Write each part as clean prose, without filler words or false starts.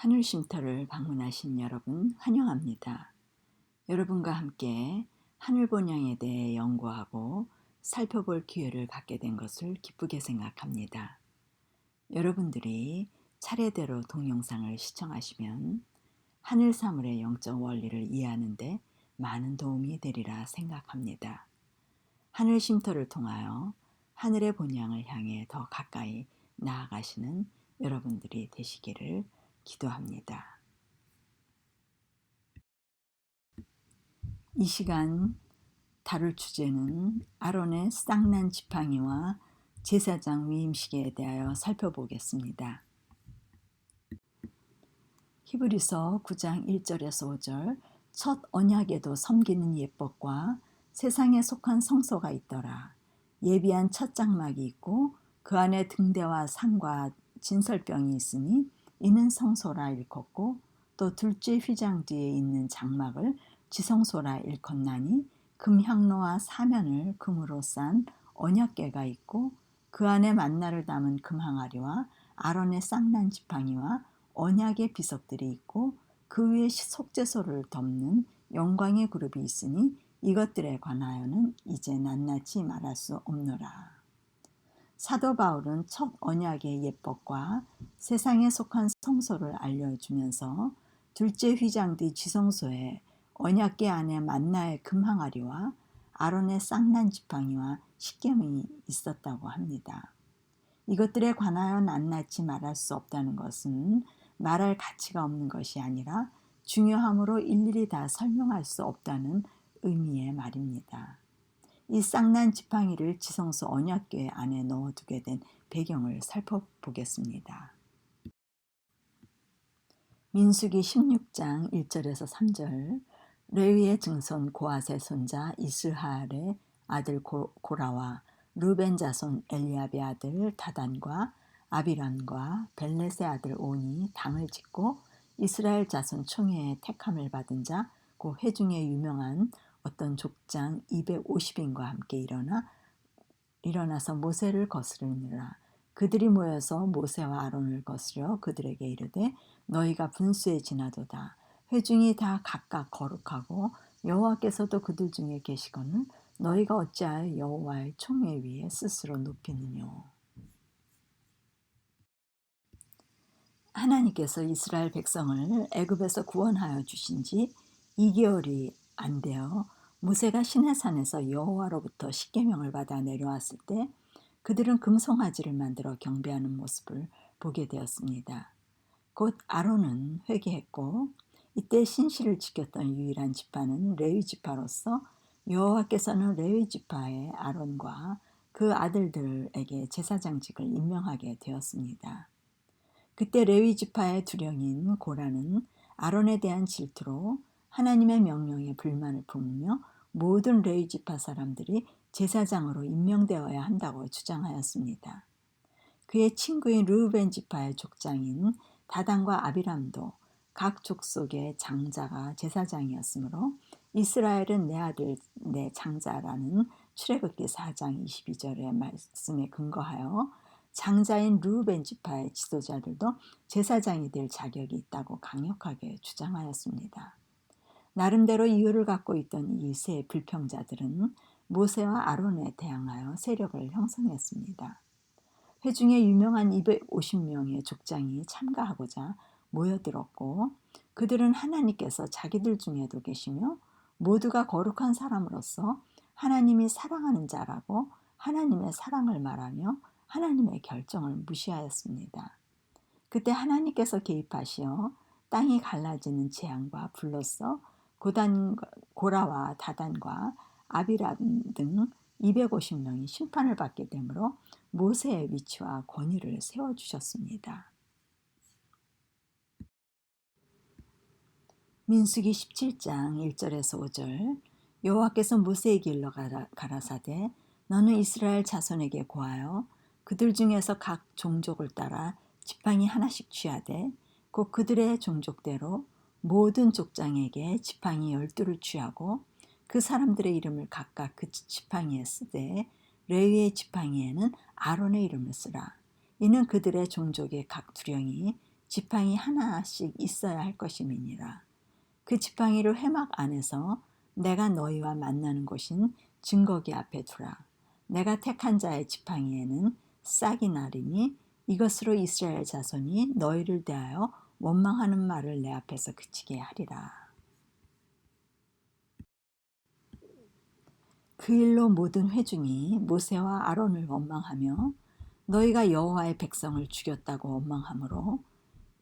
하늘 쉼터를 방문하신 여러분 환영합니다. 여러분과 함께 하늘 본향에 대해 연구하고 살펴볼 기회를 갖게 된 것을 기쁘게 생각합니다. 여러분들이 차례대로 동영상을 시청하시면 하늘 사물의 영적 원리를 이해하는 데 많은 도움이 되리라 생각합니다. 하늘 쉼터를 통하여 하늘의 본향을 향해 더 가까이 나아가시는 여러분들이 되시기를 기도합니다. 이 시간 다룰 주제는 아론의 쌍난 지팡이와 제사장 위임식에 대하여 살펴보겠습니다. 히브리서 9장 1절에서 5절 첫 언약에도 섬기는 예법과 세상에 속한 성소가 있더라. 예비한 첫 장막이 있고 그 안에 등대와 상과 진설병이 있으니 이는 성소라 일컫고 또 둘째 휘장 뒤에 있는 장막을 지성소라 일컫나니 금향로와 사면을 금으로 싼 언약궤가 있고 그 안에 만나를 담은 금항아리와 아론의 쌍난 지팡이와 언약의 비석들이 있고 그 위에 속죄소를 덮는 영광의 그룹이 있으니 이것들에 관하여는 이제 낱낱이 말할 수 없노라. 사도 바울은 첫 언약의 예법과 세상에 속한 성소를 알려주면서 둘째 휘장 뒤 지성소에 언약궤 안에 만나의 금항아리와 아론의 쌍난 지팡이와 십계명이 있었다고 합니다. 이것들에 관하여 낱낱이 말할 수 없다는 것은 말할 가치가 없는 것이 아니라 중요함으로 일일이 다 설명할 수 없다는 의미의 말입니다. 이 쌍난 지팡이를 지성소 언약궤 안에 넣어두게 된 배경을 살펴보겠습니다. 민수기 16장 1절에서 3절 레위의 증손 고앗의 손자 이스하엘의 아들 고라와 루벤 자손 엘리압의 아들 다단과 아비람과 벨렛의 아들 온이 당을 짓고 이스라엘 자손 총회의 택함을 받은 자 그 회중에 유명한 어떤 족장 250인과 함께 일어나서 모세를 거스르니라. 그들이 모여서 모세와 아론을 거스려 그들에게 이르되 너희가 분수에 지나도다. 회중이 다 각각 거룩하고 여호와께서도 그들 중에 계시거늘 너희가 어찌하여 여호와의 총회 위에 스스로 높이느뇨. 하나님께서 이스라엘 백성을 애굽에서 구원하여 주신 지 2개월이 안 되어 모세가 시내산에서 여호와로부터 십계명을 받아 내려왔을 때 그들은 금송아지를 만들어 경배하는 모습을 보게 되었습니다. 곧 아론은 회개했고 이때 신실을 지켰던 유일한 지파는 레위 지파로서 여호와께서는 레위 지파의 아론과 그 아들들에게 제사장직을 임명하게 되었습니다. 그때 레위 지파의 두령인 고라는 아론에 대한 질투로 하나님의 명령에 불만을 품으며 모든 레위 지파 사람들이 제사장으로 임명되어야 한다고 주장하였습니다. 그의 친구인 르우벤 지파의 족장인 다단과 아비람도 각 족속의 장자가 제사장이었으므로 이스라엘은 내 아들 내 장자라는 출애굽기 4장 22절의 말씀에 근거하여 장자인 르우벤 지파의 지도자들도 제사장이 될 자격이 있다고 강력하게 주장하였습니다. 나름대로 이유를 갖고 있던 이 세 불평자들은 모세와 아론에 대항하여 세력을 형성했습니다. 회중에 유명한 250명의 족장이 참가하고자 모여들었고 그들은 하나님께서 자기들 중에도 계시며 모두가 거룩한 사람으로서 하나님이 사랑하는 자라고 하나님의 사랑을 말하며 하나님의 결정을 무시하였습니다. 그때 하나님께서 개입하시어 땅이 갈라지는 재앙과 불로써 고라와 다단과 아비람 등 250명이 심판을 받게 되므로 모세의 위치와 권위를 세워주셨습니다. 민수기 17장 1절에서 5절 여호와께서 모세에게 일러 가라사대 너는 이스라엘 자손에게 고하여 그들 중에서 각 종족을 따라 지팡이 하나씩 취하되 곧 그들의 종족대로 모든 족장에게 지팡이 12를 취하고 그 사람들의 이름을 각각 그 지팡이에 쓰되 레위의 지팡이에는 아론의 이름을 쓰라. 이는 그들의 종족의 각 두령이 지팡이 하나씩 있어야 할 것임이니라. 그 지팡이를 회막 안에서 내가 너희와 만나는 곳인 증거기 앞에 두라. 내가 택한 자의 지팡이에는 싹이 나리니 이것으로 이스라엘 자손이 너희를 대하여 원망하는 말을 내 앞에서 그치게 하리라. 그 일로 모든 회중이 모세와 아론을 원망하며 너희가 여호와의 백성을 죽였다고 원망하므로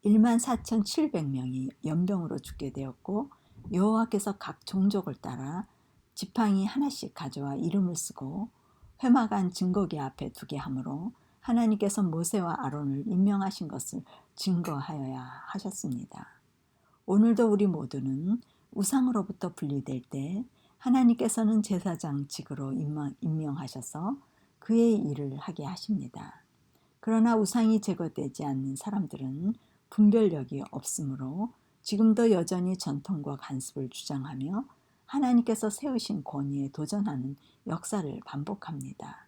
14,700명이 연병으로 죽게 되었고 여호와께서 각 종족을 따라 지팡이 하나씩 가져와 이름을 쓰고 회막 안 증거기 앞에 두게 하므로 하나님께서 모세와 아론을 임명하신 것을 증거하여야 하셨습니다. 오늘도 우리 모두는 우상으로부터 분리될 때 하나님께서는 제사장직으로 임명하셔서 그의 일을 하게 하십니다. 그러나 우상이 제거되지 않는 사람들은 분별력이 없으므로 지금도 여전히 전통과 간습을 주장하며 하나님께서 세우신 권위에 도전하는 역사를 반복합니다.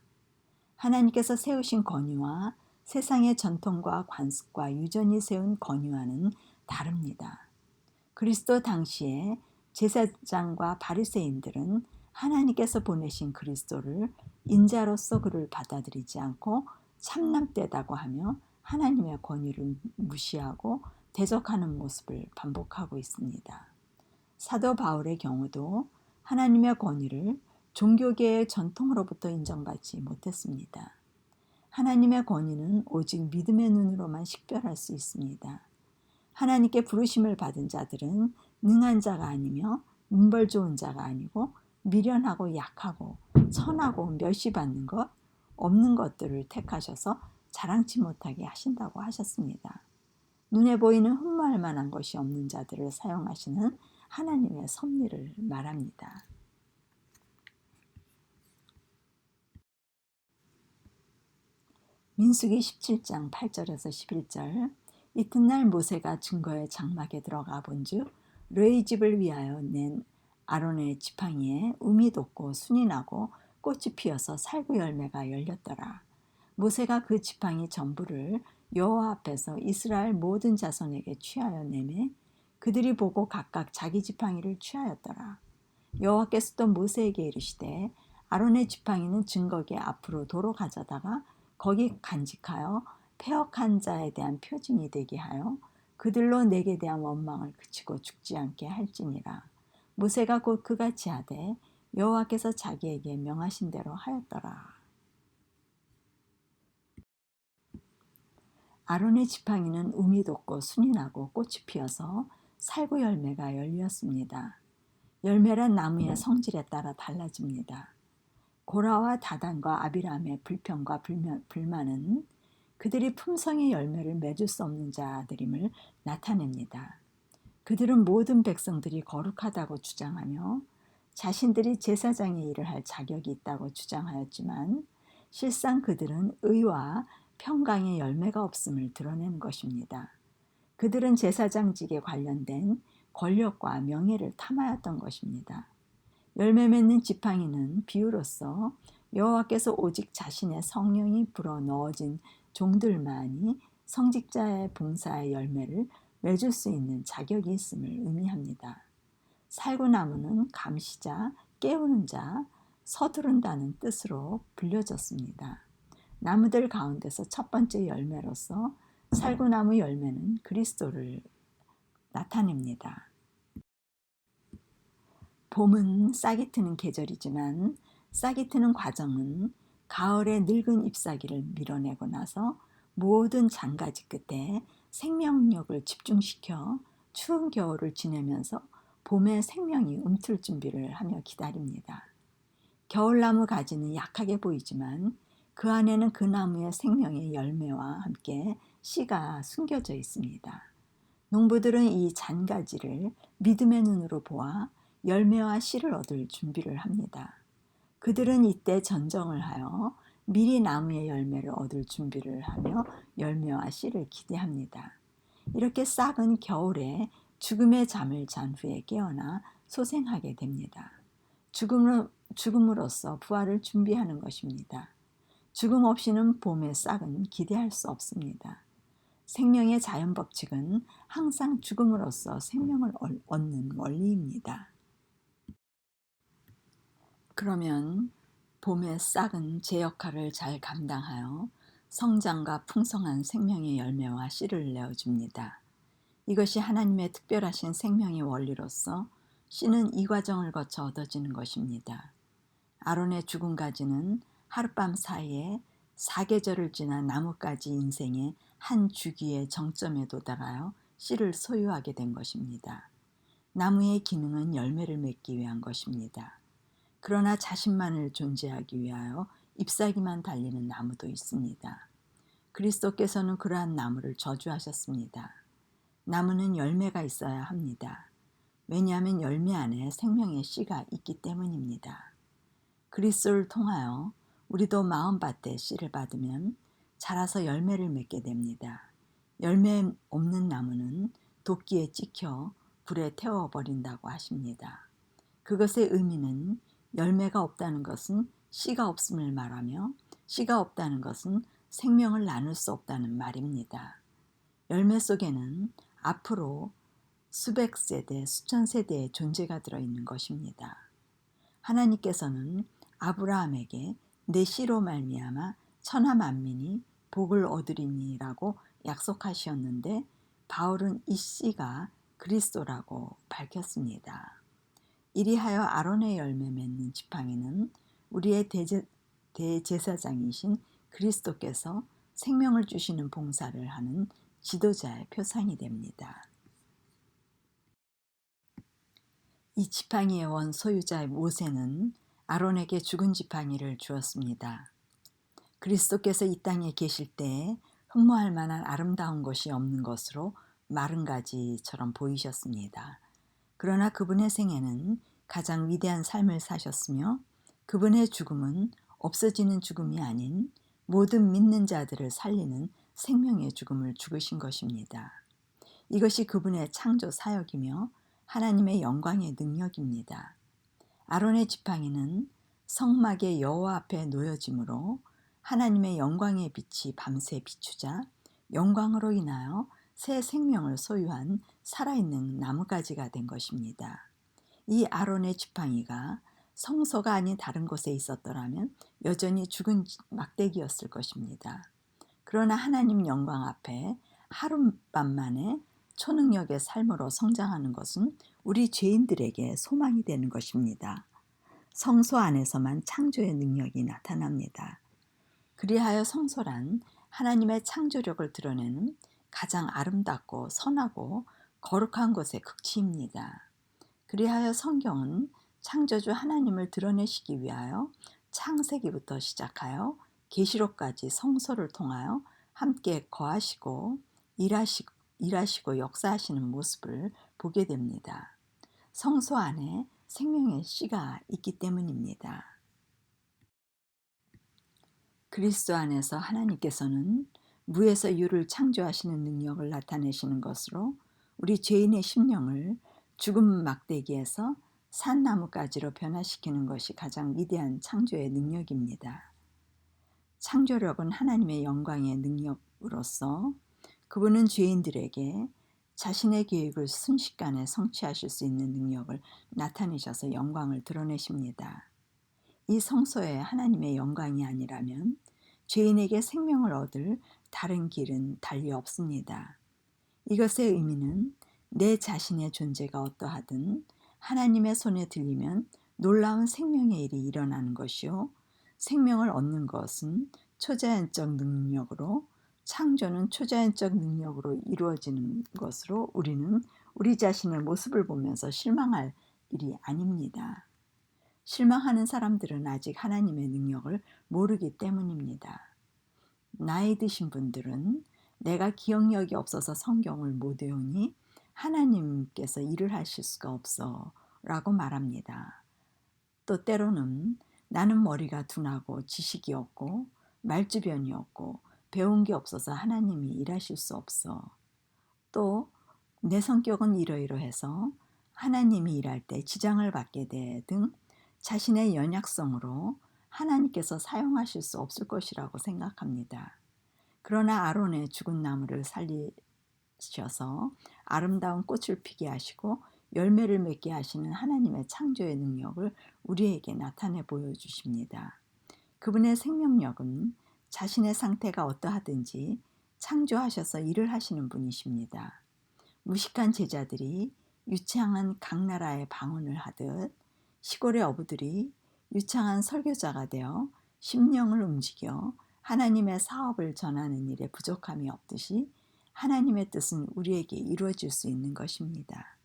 하나님께서 세우신 권위와 세상의 전통과 관습과 유전이 세운 권위와는 다릅니다. 그리스도 당시에 제사장과 바리새인들은 하나님께서 보내신 그리스도를 인자로서 그를 받아들이지 않고 참남되다고 하며 하나님의 권위를 무시하고 대적하는 모습을 반복하고 있습니다. 사도 바울의 경우도 하나님의 권위를 종교계의 전통으로부터 인정받지 못했습니다. 하나님의 권위는 오직 믿음의 눈으로만 식별할 수 있습니다. 하나님께 부르심을 받은 자들은 능한 자가 아니며 문벌 좋은 자가 아니고 미련하고 약하고 천하고 멸시받는 것, 없는 것들을 택하셔서 자랑치 못하게 하신다고 하셨습니다. 눈에 보이는 흠모할 만한 것이 없는 자들을 사용하시는 하나님의 섭리를 말합니다. 민수기 17장 8절에서 11절. 이튿날 모세가 증거의 장막에 들어가 본즉 르의 집을 위하여 낸 아론의 지팡이에 um이 돋고 순이 나고 꽃이 피어서 살구 열매가 열렸더라. 모세가 그 지팡이 전부를 여호와 앞에서 이스라엘 모든 자손에게 취하여 내매 그들이 보고 각각 자기 지팡이를 취하였더라. 여호와께서 또 모세에게 이르시되 아론의 지팡이는 증거기 앞으로 도로 가져다가 거기 간직하여 패역한 자에 대한 표징이 되게 하여 그들로 내게 대한 원망을 그치고 죽지 않게 할지니라. 모세가 곧 그같이 하되 여호와께서 자기에게 명하신 대로 하였더라. 아론의 지팡이는 um이 돋고 순이 나고 꽃이 피어서 살구 열매가 열렸습니다. 열매란 나무의 성질에 따라 달라집니다. 고라와 다단과 아비람의 불평과 불만은 그들이 품성의 열매를 맺을 수 없는 자들임을 나타냅니다. 그들은 모든 백성들이 거룩하다고 주장하며 자신들이 제사장의 일을 할 자격이 있다고 주장하였지만 실상 그들은 의와 평강의 열매가 없음을 드러내는 것입니다. 그들은 제사장직에 관련된 권력과 명예를 탐하였던 것입니다. 열매 맺는 지팡이는 비유로서 여호와께서 오직 자신의 성령이 불어 넣어진 종들만이 성직자의 봉사의 열매를 맺을 수 있는 자격이 있음을 의미합니다. 살구나무는 감시자, 깨우는 자, 서두른다는 뜻으로 불려졌습니다. 나무들 가운데서 첫 번째 열매로서 살구나무 열매는 그리스도를 나타냅니다. 봄은 싹이 트는 계절이지만 싹이 트는 과정은 가을의 늙은 잎사귀를 밀어내고 나서 모든 장가지 끝에 생명력을 집중시켜 추운 겨울을 지내면서 봄의 생명이 움틀 준비를 하며 기다립니다. 겨울나무 가지는 약하게 보이지만 그 안에는 그 나무의 생명의 열매와 함께 씨가 숨겨져 있습니다. 농부들은 이 잔가지를 믿음의 눈으로 보아 열매와 씨를 얻을 준비를 합니다. 그들은 이때 전정을 하여 미리 나무의 열매를 얻을 준비를 하며 열매와 씨를 기대합니다. 이렇게 싹은 겨울에 죽음의 잠을 잔 후에 깨어나 소생하게 됩니다. 죽음으로써 부활을 준비하는 것입니다. 죽음 없이는 봄의 싹은 기대할 수 없습니다. 생명의 자연 법칙은 항상 죽음으로써 생명을 얻는 원리입니다. 그러면 봄의 싹은 제 역할을 잘 감당하여 성장과 풍성한 생명의 열매와 씨를 내어줍니다. 이것이 하나님의 특별하신 생명의 원리로서 씨는 이 과정을 거쳐 얻어지는 것입니다. 아론의 죽은 가지는 하룻밤 사이에 사계절을 지나 나뭇가지 인생의 한 주기의 정점에 도달하여 씨를 소유하게 된 것입니다. 나무의 기능은 열매를 맺기 위한 것입니다. 그러나 자신만을 존재하기 위하여 잎사귀만 달리는 나무도 있습니다. 그리스도께서는 그러한 나무를 저주하셨습니다. 나무는 열매가 있어야 합니다. 왜냐하면 열매 안에 생명의 씨가 있기 때문입니다. 그리스도를 통하여 우리도 마음밭에 씨를 받으면 자라서 열매를 맺게 됩니다. 열매 없는 나무는 도끼에 찍혀 불에 태워버린다고 하십니다. 그것의 의미는 열매가 없다는 것은 씨가 없음을 말하며 씨가 없다는 것은 생명을 나눌 수 없다는 말입니다. 열매 속에는 앞으로 수백 세대, 수천 세대의 존재가 들어있는 것입니다. 하나님께서는 아브라함에게 내 씨로 말미암아 천하 만민이 복을 얻으리니라고 약속하셨는데 바울은 이 씨가 그리스도라고 밝혔습니다. 이리하여 아론의 열매 맺는 지팡이는 우리의 대제사장이신 그리스도께서 생명을 주시는 봉사를 하는 지도자의 표상이 됩니다. 이 지팡이의 원 소유자 모세는 아론에게 죽은 지팡이를 주었습니다. 그리스도께서 이 땅에 계실 때에 흠모할 만한 아름다운 것이 없는 것으로 마른 가지처럼 보이셨습니다. 그러나 그분의 생애는 가장 위대한 삶을 사셨으며 그분의 죽음은 없어지는 죽음이 아닌 모든 믿는 자들을 살리는 생명의 죽음을 죽으신 것입니다. 이것이 그분의 창조 사역이며 하나님의 영광의 능력입니다. 아론의 지팡이는 성막의 여호와 앞에 놓여지므로 하나님의 영광의 빛이 밤새 비추자 영광으로 인하여 새 생명을 소유한 살아있는 나무가지가 된 것입니다. 이 아론의 지팡이가 성소가 아닌 다른 곳에 있었더라면 여전히 죽은 막대기였을 것입니다. 그러나 하나님 영광 앞에 하룻밤 만에 초능력의 삶으로 성장하는 것은 우리 죄인들에게 소망이 되는 것입니다. 성소 안에서만 창조의 능력이 나타납니다. 그리하여 성소란 하나님의 창조력을 드러내는 가장 아름답고 선하고 거룩한 곳의 극치입니다. 그리하여 성경은 창조주 하나님을 드러내시기 위하여 창세기부터 시작하여 계시록까지 성소를 통하여 함께 거하시고 일하시고 역사하시는 모습을 보게 됩니다. 성소 안에 생명의 씨가 있기 때문입니다. 그리스도 안에서 하나님께서는 무에서 유를 창조하시는 능력을 나타내시는 것으로 우리 죄인의 심령을 죽음 막대기에서 산나무가지로 변화시키는 것이 가장 위대한 창조의 능력입니다. 창조력은 하나님의 영광의 능력으로서 그분은 죄인들에게 자신의 계획을 순식간에 성취하실 수 있는 능력을 나타내셔서 영광을 드러내십니다. 이 성소에 하나님의 영광이 아니라면 죄인에게 생명을 얻을 다른 길은 달리 없습니다. 이것의 의미는 내 자신의 존재가 어떠하든 하나님의 손에 들리면 놀라운 생명의 일이 일어나는 것이요. 생명을 얻는 것은 초자연적 능력으로 창조는 초자연적 능력으로 이루어지는 것으로 우리는 우리 자신의 모습을 보면서 실망할 일이 아닙니다. 실망하는 사람들은 아직 하나님의 능력을 모르기 때문입니다. 나이 드신 분들은 내가 기억력이 없어서 성경을 못 외우니 하나님께서 일을 하실 수가 없어 라고 말합니다. 또 때로는 나는 머리가 둔하고 지식이 없고 말주변이 없고 배운 게 없어서 하나님이 일하실 수 없어. 또 내 성격은 이러이러해서 하나님이 일할 때 지장을 받게 돼 등 자신의 연약성으로 하나님께서 사용하실 수 없을 것이라고 생각합니다. 그러나 아론의 죽은 나무를 살리셔서 아름다운 꽃을 피게 하시고 열매를 맺게 하시는 하나님의 창조의 능력을 우리에게 나타내 보여주십니다. 그분의 생명력은 자신의 상태가 어떠하든지 창조하셔서 일을 하시는 분이십니다. 무식한 제자들이 유창한 각 나라의 방언을 하듯 시골의 어부들이 유창한 설교자가 되어 심령을 움직여 하나님의 사업을 전하는 일에 부족함이 없듯이 하나님의 뜻은 우리에게 이루어질 수 있는 것입니다.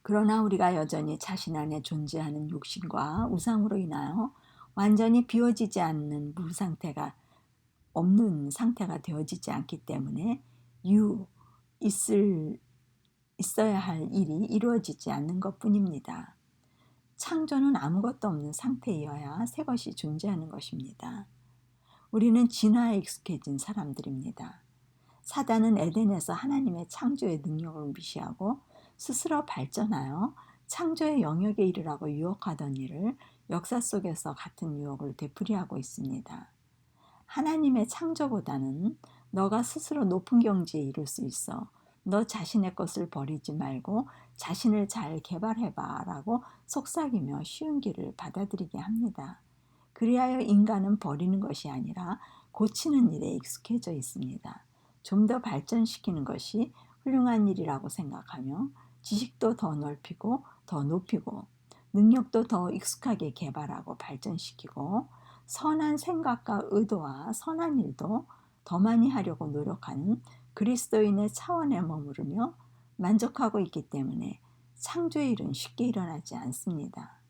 그러나 우리가 여전히 자신 안에 존재하는 욕심과 우상으로 인하여 완전히 비워지지 않는 무상태가 없는 상태가 되어지지 않기 때문에 있어야 할 일이 이루어지지 않는 것뿐입니다. 창조는 아무것도 없는 상태이어야 새 것이 존재하는 것입니다. 우리는 진화에 익숙해진 사람들입니다. 사단은 에덴에서 하나님의 창조의 능력을 무시하고 스스로 발전하여 창조의 영역에 이르라고 유혹하던 일을 역사 속에서 같은 유혹을 되풀이하고 있습니다. 하나님의 창조보다는 너가 스스로 높은 경지에 이룰 수 있어. 너 자신의 것을 버리지 말고 자신을 잘 개발해봐 라고 속삭이며 쉬운 길을 받아들이게 합니다. 그리하여 인간은 버리는 것이 아니라 고치는 일에 익숙해져 있습니다. 좀 더 발전시키는 것이 훌륭한 일이라고 생각하며 지식도 더 넓히고 더 높이고 능력도 더 익숙하게 개발하고 발전시키고 선한 생각과 의도와 선한 일도 더 많이 하려고 노력하는 그리스도인의 차원에 머무르며 만족하고 있기 때문에 창조의 일은 쉽게 일어나지 않습니다.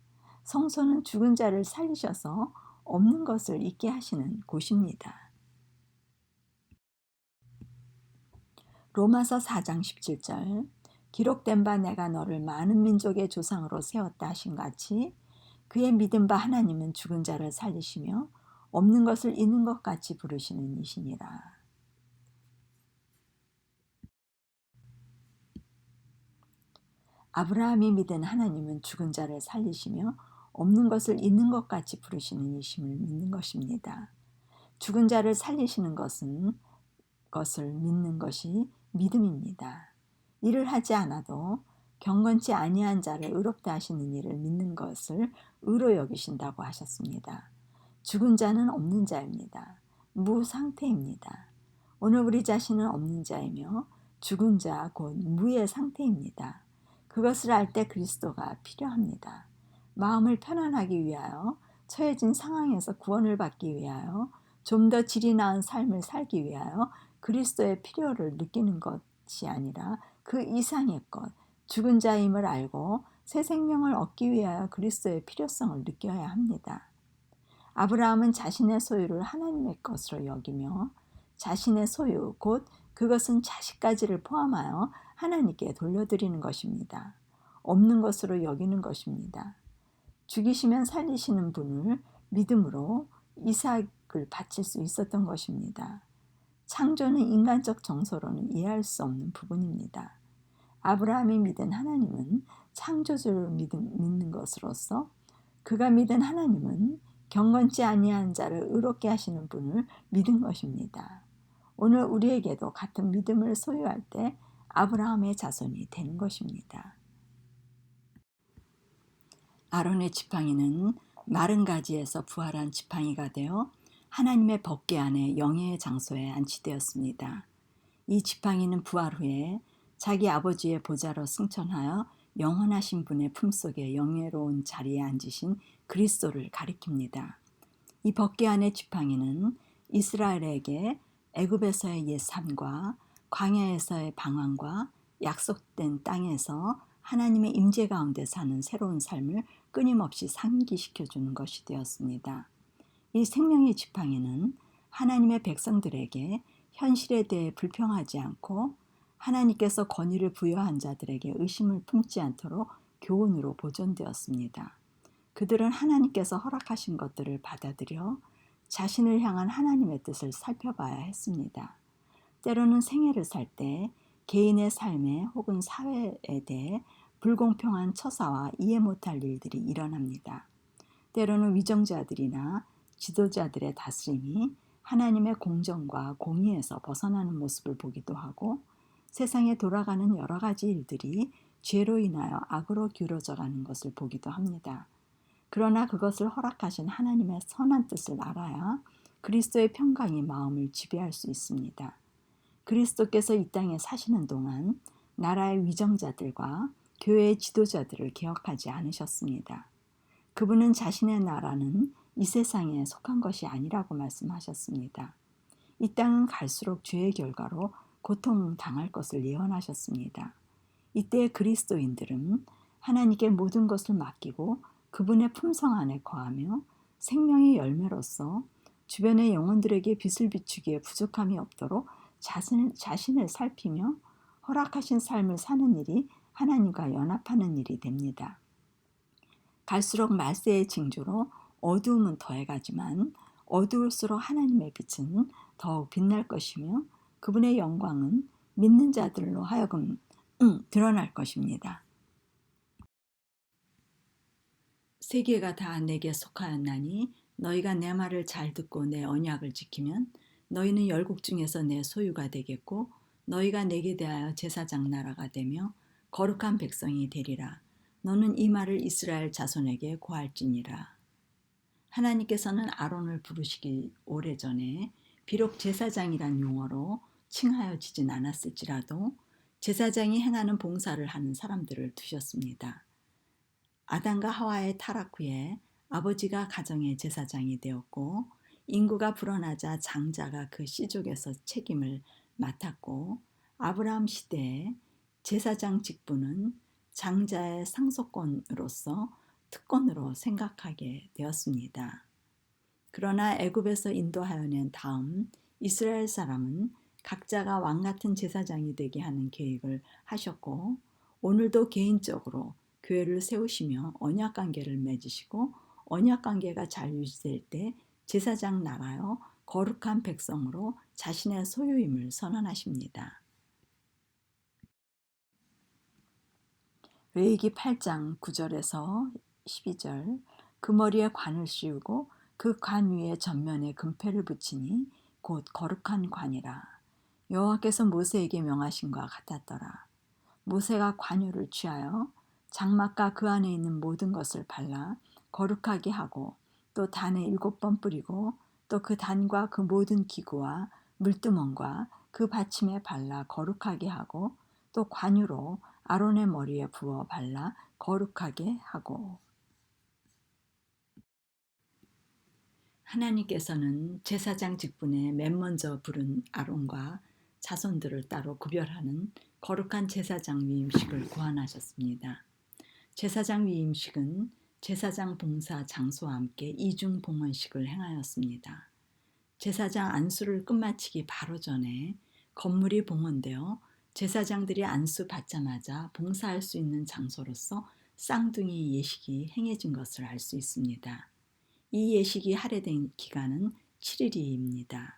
성소는 죽은 자를 살리셔서 없는 것을 있게 하시는 곳입니다. 로마서 4장 17절 기록된 바 내가 너를 많은 민족의 조상으로 세웠다 하신 같이 그의 믿은 바 하나님은 죽은 자를 살리시며 없는 것을 있는 것 같이 부르시는 이시니라. 아브라함이 믿은 하나님은 죽은 자를 살리시며 없는 것을 있는 것 같이 부르시는 이심을 믿는 것입니다. 죽은 자를 살리시는 것을 믿는 것이 믿음입니다. 일을 하지 않아도 경건치 아니한 자를 의롭다 하시는 일을 믿는 것을 의로 여기신다고 하셨습니다. 죽은 자는 없는 자입니다. 무상태입니다. 오늘 우리 자신은 없는 자이며 죽은 자 곧 무의 상태입니다. 그것을 알 때 그리스도가 필요합니다. 마음을 편안하기 위하여 처해진 상황에서 구원을 받기 위하여 좀 더 질이 나은 삶을 살기 위하여 그리스도의 필요를 느끼는 것이 아니라 그 이상의 것, 죽은 자임을 알고 새 생명을 얻기 위하여 그리스도의 필요성을 느껴야 합니다. 아브라함은 자신의 소유를 하나님의 것으로 여기며 자신의 소유, 곧 그것은 자식까지를 포함하여 하나님께 돌려드리는 것입니다. 없는 것으로 여기는 것입니다. 죽이시면 살리시는 분을 믿음으로 이삭을 바칠 수 있었던 것입니다. 창조는 인간적 정서로는 이해할 수 없는 부분입니다. 아브라함이 믿은 하나님은 창조주를 믿는 것으로서 그가 믿은 하나님은 경건치 아니한 자를 의롭게 하시는 분을 믿은 것입니다. 오늘 우리에게도 같은 믿음을 소유할 때 아브라함의 자손이 되는 것입니다. 아론의 지팡이는 마른 가지에서 부활한 지팡이가 되어 하나님의 법궤 안에 영예의 장소에 안치되었습니다. 이 지팡이는 부활 후에 자기 아버지의 보좌로 승천하여 영원하신 분의 품속에 영예로운 자리에 앉으신 그리스도를 가리킵니다. 이 법궤 안의 지팡이는 이스라엘에게 애굽에서의 옛 삶과 광야에서의 방황과 약속된 땅에서 하나님의 임재 가운데 사는 새로운 삶을 끊임없이 상기시켜주는 것이 되었습니다. 이 생명의 지팡이는 하나님의 백성들에게 현실에 대해 불평하지 않고 하나님께서 권위를 부여한 자들에게 의심을 품지 않도록 교훈으로 보존되었습니다. 그들은 하나님께서 허락하신 것들을 받아들여 자신을 향한 하나님의 뜻을 살펴봐야 했습니다. 때로는 생애를 살 때 개인의 삶에 혹은 사회에 대해 불공평한 처사와 이해 못할 일들이 일어납니다. 때로는 위정자들이나 지도자들의 다스림이 하나님의 공정과 공의에서 벗어나는 모습을 보기도 하고 세상에 돌아가는 여러 가지 일들이 죄로 인하여 악으로 기울어져 가는 것을 보기도 합니다. 그러나 그것을 허락하신 하나님의 선한 뜻을 알아야 그리스도의 평강이 마음을 지배할 수 있습니다. 그리스도께서 이 땅에 사시는 동안 나라의 위정자들과 교회의 지도자들을 개혁하지 않으셨습니다. 그분은 자신의 나라는 이 세상에 속한 것이 아니라고 말씀하셨습니다. 이 땅은 갈수록 죄의 결과로 고통당할 것을 예언하셨습니다. 이때 그리스도인들은 하나님께 모든 것을 맡기고 그분의 품성 안에 거하며 생명의 열매로서 주변의 영혼들에게 빛을 비추기에 부족함이 없도록 자신을 살피며 허락하신 삶을 사는 일이 하나님과 연합하는 일이 됩니다. 갈수록 말세의 징조로 어두움은 더해가지만 어두울수록 하나님의 빛은 더욱 빛날 것이며 그분의 영광은 믿는 자들로 하여금 드러날 것입니다. 세계가 다 내게 속하였나니 너희가 내 말을 잘 듣고 내 언약을 지키면 너희는 열국 중에서 내 소유가 되겠고 너희가 내게 대하여 제사장 나라가 되며 거룩한 백성이 되리라. 너는 이 말을 이스라엘 자손에게 고할지니라. 하나님께서는 아론을 부르시기 오래전에 비록 제사장이란 용어로 칭하여지진 않았을지라도 제사장이 행하는 봉사를 하는 사람들을 두셨습니다. 아담과 하와의 타락 후에 아버지가 가정의 제사장이 되었고 인구가 불어나자 장자가 그 씨족에서 책임을 맡았고 아브라함 시대에 제사장 직분은 장자의 상속권으로서 특권으로 생각하게 되었습니다. 그러나 애굽에서 인도하여 낸 다음 이스라엘 사람은 각자가 왕 같은 제사장이 되게 하는 계획을 하셨고 오늘도 개인적으로 교회를 세우시며 언약관계를 맺으시고 언약관계가 잘 유지될 때 제사장 나라여 거룩한 백성으로 자신의 소유임을 선언하십니다. 레위기 8장 9절에서 12절 그 머리에 관을 씌우고 그 관 위에 전면에 금패를 붙이니 곧 거룩한 관이라. 여호와께서 모세에게 명하신 것 같았더라. 모세가 관유를 취하여 장막과 그 안에 있는 모든 것을 발라 거룩하게 하고 또 단에 7번 뿌리고 또 그 단과 그 모든 기구와 물두멍과 그 받침에 발라 거룩하게 하고 또 관유로 아론의 머리에 부어 발라 거룩하게 하고. 하나님께서는 제사장 직분에 맨 먼저 부른 아론과 자손들을 따로 구별하는 거룩한 제사장 위임식을 고안하셨습니다. 제사장 위임식은 제사장 봉사 장소와 함께 이중 봉헌식을 행하였습니다. 제사장 안수를 끝마치기 바로 전에 건물이 봉헌되어 제사장들이 안수 받자마자 봉사할 수 있는 장소로서 쌍둥이 예식이 행해진 것을 알 수 있습니다. 이 예식이 할애된 기간은 7일입니다.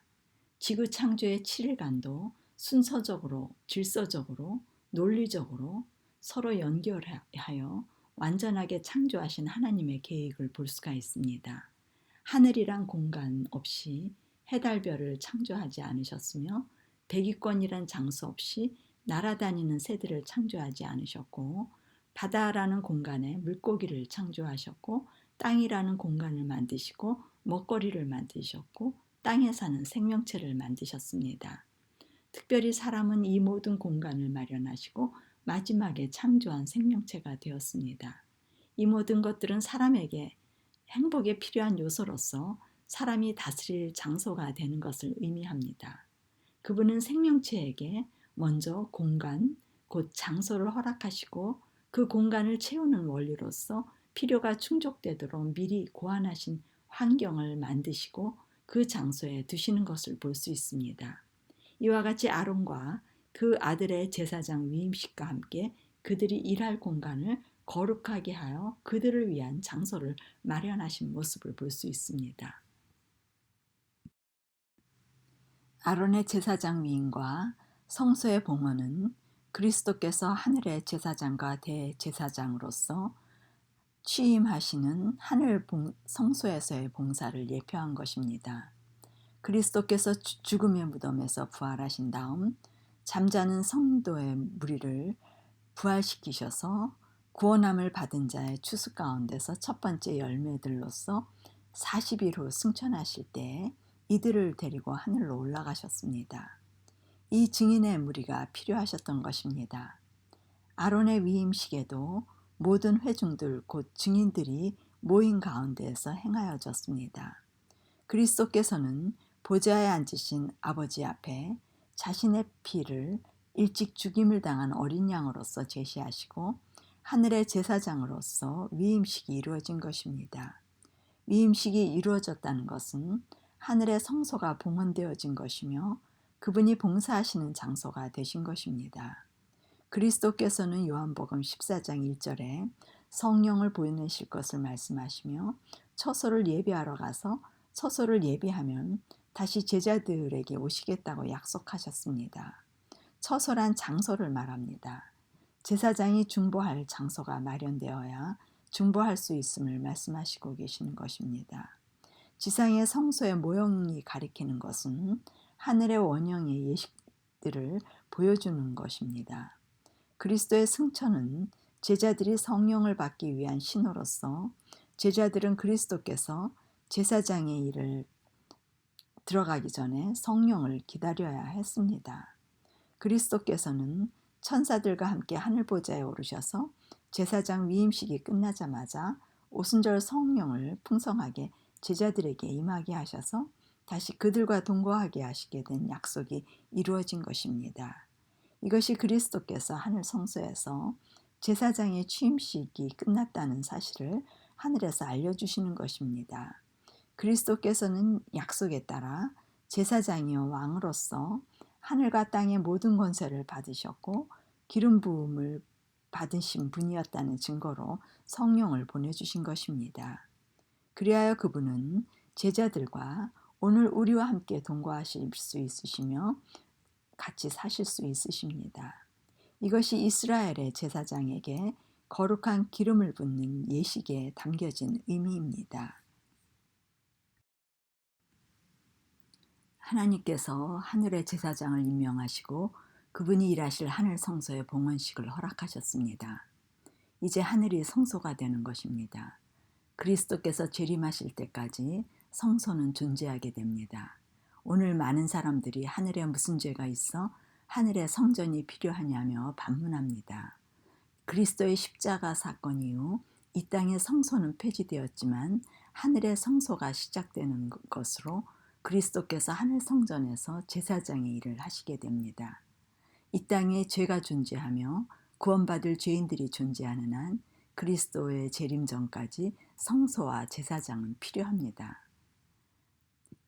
지구 창조의 7일간도 순서적으로, 질서적으로, 논리적으로 서로 연결하여 완전하게 창조하신 하나님의 계획을 볼 수가 있습니다. 하늘이란 공간 없이 해달별을 창조하지 않으셨으며 대기권이란 장소 없이 날아다니는 새들을 창조하지 않으셨고 바다라는 공간에 물고기를 창조하셨고 땅이라는 공간을 만드시고 먹거리를 만드셨고 땅에 사는 생명체를 만드셨습니다. 특별히 사람은 이 모든 공간을 마련하시고 마지막에 창조한 생명체가 되었습니다. 이 모든 것들은 사람에게 행복에 필요한 요소로서 사람이 다스릴 장소가 되는 것을 의미합니다. 그분은 생명체에게 먼저 공간, 곧 장소를 허락하시고 그 공간을 채우는 원리로서 필요가 충족되도록 미리 고안하신 환경을 만드시고 그 장소에 두시는 것을 볼 수 있습니다. 이와 같이 아론과 그 아들의 제사장 위임식과 함께 그들이 일할 공간을 거룩하게 하여 그들을 위한 장소를 마련하신 모습을 볼 수 있습니다. 아론의 제사장 위임과 성소의 봉헌은 그리스도께서 하늘의 제사장과 대제사장으로서 취임하시는 하늘 성소에서의 봉사를 예표한 것입니다. 그리스도께서 죽음의 무덤에서 부활하신 다음 잠자는 성도의 무리를 부활시키셔서 구원함을 받은 자의 추수 가운데서 첫 번째 열매들로서 40일 후 승천하실 때에 이들을 데리고 하늘로 올라가셨습니다. 이 증인의 무리가 필요하셨던 것입니다. 아론의 위임식에도 모든 회중들 곧 증인들이 모인 가운데에서 행하여졌습니다. 그리스도께서는 보좌에 앉으신 아버지 앞에 자신의 피를 일찍 죽임을 당한 어린 양으로서 제시하시고 하늘의 제사장으로서 위임식이 이루어진 것입니다. 위임식이 이루어졌다는 것은 하늘의 성소가 봉헌되어진 것이며 그분이 봉사하시는 장소가 되신 것입니다. 그리스도께서는 요한복음 14장 1절에 성령을 보내실 것을 말씀하시며 처소를 예비하러 가서 처소를 예비하면 다시 제자들에게 오시겠다고 약속하셨습니다. 처소란 장소를 말합니다. 제사장이 중보할 장소가 마련되어야 중보할 수 있음을 말씀하시고 계시는 것입니다. 지상의 성소의 모형이 가리키는 것은 하늘의 원형의 예식들을 보여주는 것입니다. 그리스도의 승천은 제자들이 성령을 받기 위한 신호로서 제자들은 그리스도께서 제사장의 일을 들어가기 전에 성령을 기다려야 했습니다. 그리스도께서는 천사들과 함께 하늘보좌에 오르셔서 제사장 위임식이 끝나자마자 오순절 성령을 풍성하게 제자들에게 임하게 하셔서 다시 그들과 동거하게 하시게 된 약속이 이루어진 것입니다. 이것이 그리스도께서 하늘 성소에서 제사장의 취임식이 끝났다는 사실을 하늘에서 알려주시는 것입니다. 그리스도께서는 약속에 따라 제사장이요 왕으로서 하늘과 땅의 모든 권세를 받으셨고 기름 부음을 받으신 분이었다는 증거로 성령을 보내주신 것입니다. 그리하여 그분은 제자들과 오늘 우리와 함께 동거하실 수 있으시며 같이 사실 수 있으십니다. 이것이 이스라엘의 제사장에게 거룩한 기름을 붓는 예식에 담겨진 의미입니다. 하나님께서 하늘의 제사장을 임명하시고 그분이 일하실 하늘 성소의 봉헌식을 허락하셨습니다. 이제 하늘이 성소가 되는 것입니다. 그리스도께서 재림하실 때까지 성소는 존재하게 됩니다. 오늘 많은 사람들이 하늘에 무슨 죄가 있어 하늘의 성전이 필요하냐며 반문합니다. 그리스도의 십자가 사건 이후 이 땅의 성소는 폐지되었지만 하늘의 성소가 시작되는 것으로 그리스도께서 하늘 성전에서 제사장의 일을 하시게 됩니다. 이 땅에 죄가 존재하며 구원받을 죄인들이 존재하는 한 그리스도의 재림 전까지 성소와 제사장은 필요합니다.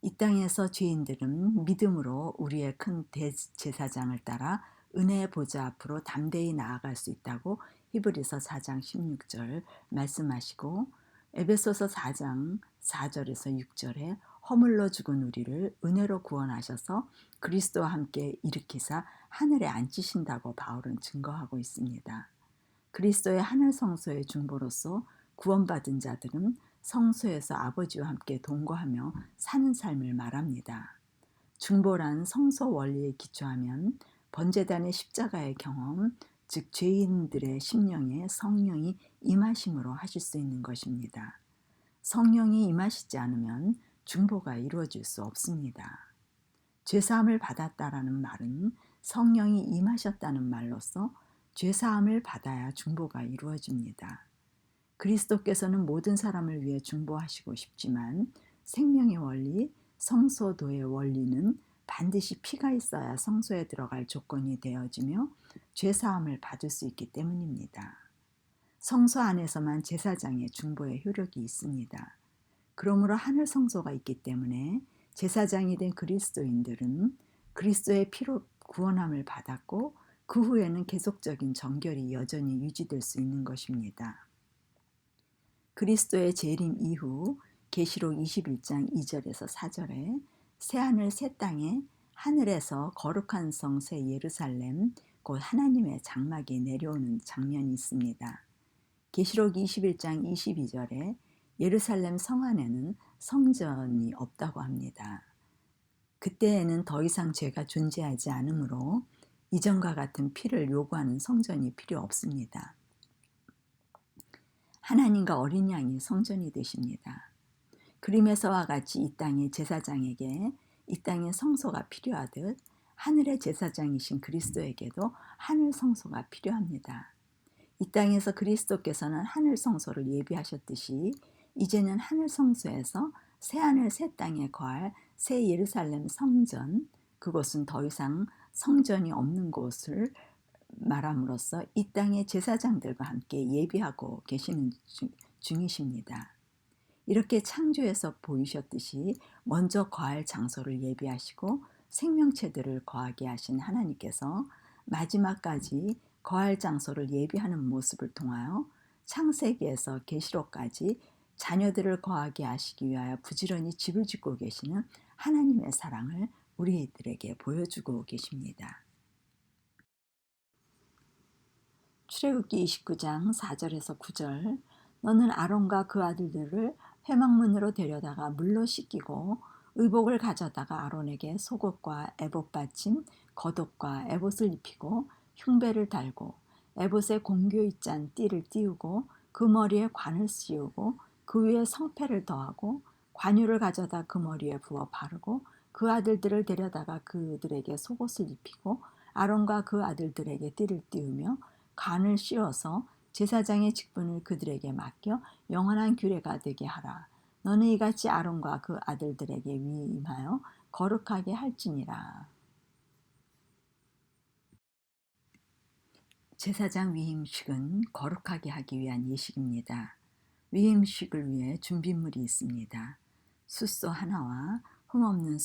이 땅에서 죄인들은 믿음으로 우리의 큰 대제사장을 따라 은혜의 보좌 앞으로 담대히 나아갈 수 있다고 히브리서 4장 16절 말씀하시고 에베소서 4장 4절에서 6절에 허물로 죽은 우리를 은혜로 구원하셔서 그리스도와 함께 일으키사 하늘에 앉히신다고 바울은 증거하고 있습니다. 그리스도의 하늘 성소의 중보로서 구원받은 자들은 성소에서 아버지와 함께 동거하며 사는 삶을 말합니다. 중보란 성소 원리에 기초하면 번제단의 십자가의 경험, 즉 죄인들의 심령에 성령이 임하심으로 하실 수 있는 것입니다. 성령이 임하시지 않으면 중보가 이루어질 수 없습니다. 죄사함을 받았다라는 말은 성령이 임하셨다는 말로서 죄사함을 받아야 중보가 이루어집니다. 그리스도께서는 모든 사람을 위해 중보하시고 싶지만 생명의 원리, 성소도의 원리는 반드시 피가 있어야 성소에 들어갈 조건이 되어지며 죄사함을 받을 수 있기 때문입니다. 성소 안에서만 제사장의 중보의 효력이 있습니다. 그러므로 하늘 성소가 있기 때문에 제사장이 된 그리스도인들은 그리스도의 피로 구원함을 받았고 그 후에는 계속적인 정결이 여전히 유지될 수 있는 것입니다. 그리스도의 재림 이후 계시록 21장 2절에서 4절에 새하늘 새 땅에 하늘에서 거룩한 성 새 예루살렘 곧 하나님의 장막이 내려오는 장면이 있습니다. 계시록 21장 22절에 예루살렘 성 안에는 성전이 없다고 합니다. 그때에는 더 이상 죄가 존재하지 않으므로 이전과 같은 피를 요구하는 성전이 필요 없습니다. 하나님과 어린 양이 성전이 되십니다. 그림에서와 같이 이 땅의 제사장에게 이 땅의 성소가 필요하듯 하늘의 제사장이신 그리스도에게도 하늘 성소가 필요합니다. 이 땅에서 그리스도께서는 하늘 성소를 예비하셨듯이 이제는 하늘 성소에서 새하늘 새 땅에 거할 새 예루살렘 성전, 그곳은 더 이상 성전이 없는 곳을 말함으로써 이 땅의 제사장들과 함께 예비하고 계시는 중이십니다. 이렇게 창조에서 보이셨듯이 먼저 거할 장소를 예비하시고 생명체들을 거하게 하신 하나님께서 마지막까지 거할 장소를 예비하는 모습을 통하여 창세기에서 계시록까지 자녀들을 거하게 하시기 위하여 부지런히 집을 짓고 계시는 하나님의 사랑을 우리들에게 보여주고 계십니다. 출애굽기 29장 4절에서 9절, 너는 아론과 그 아들들을 회막문으로 데려다가 물로 씻기고 의복을 가져다가 아론에게 속옷과 에봇 받침, 겉옷과 에봇을 입히고 흉배를 달고 에봇에 공교 있잔 띠를 띄우고 그 머리에 관을 씌우고 그 위에 성패를 더하고 관유를 가져다 그 머리에 부어 바르고 그 아들들을 데려다가 그들에게 속옷을 입히고 아론과 그 아들들에게 띠를 띄우며 관을 씌워서 제사장의 직분을 그들에게 맡겨 영원한 규례가 되게 하라. 너는 이같이 아론과 그 아들들에게 위임하여 거룩하게 할지니라. 제사장 위임식은 거룩하게 하기 위한 예식입니다. 위임식을 위해 준비물이 있습니다. 숫소 하나와 흠없는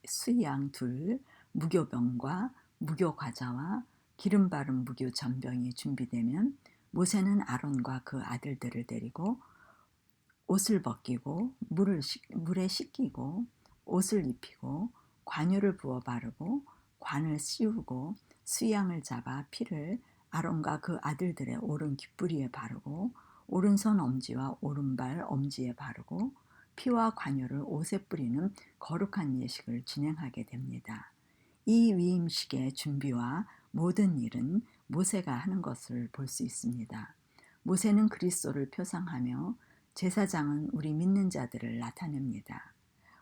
수양 둘, 무교병과 무교과자와 기름 바른 무교 전병이 준비되면 모세는 아론과 그 아들들을 데리고 옷을 벗기고 물에 씻기고 옷을 입히고 관유를 부어 바르고 관을 씌우고 수양을 잡아 피를 아론과 그 아들들의 오른 귓부리에 바르고 오른손 엄지와 오른발 엄지에 바르고 피와 관유를 옷에 뿌리는 거룩한 예식을 진행하게 됩니다. 이 위임식의 준비와 모든 일은 모세가 하는 것을 볼 수 있습니다. 모세는 그리스도를 표상하며 제사장은 우리 믿는 자들을 나타냅니다.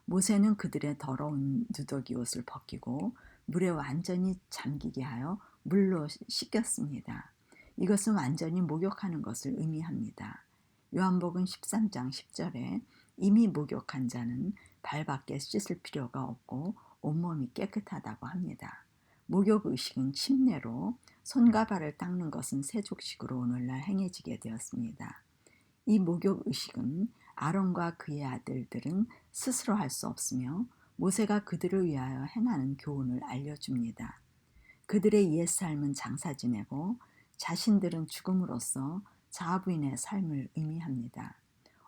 모세는 그들의 더러운 누더기 옷을 벗기고 물에 완전히 잠기게 하여 물로 씻겼습니다. 이것은 완전히 목욕하는 것을 의미합니다. 요한복음 13장 10절에 이미 목욕한 자는 발밖에 씻을 필요가 없고 온몸이 깨끗하다고 합니다. 목욕 의식은 침례로 손과 발을 닦는 것은 세족식으로 오늘날 행해지게 되었습니다. 이 목욕 의식은 아론과 그의 아들들은 스스로 할 수 없으며 모세가 그들을 위하여 행하는 교훈을 알려줍니다. 그들의 옛 삶은 장사 지내고 자신들은 죽음으로써 자아부인의 삶을 의미합니다.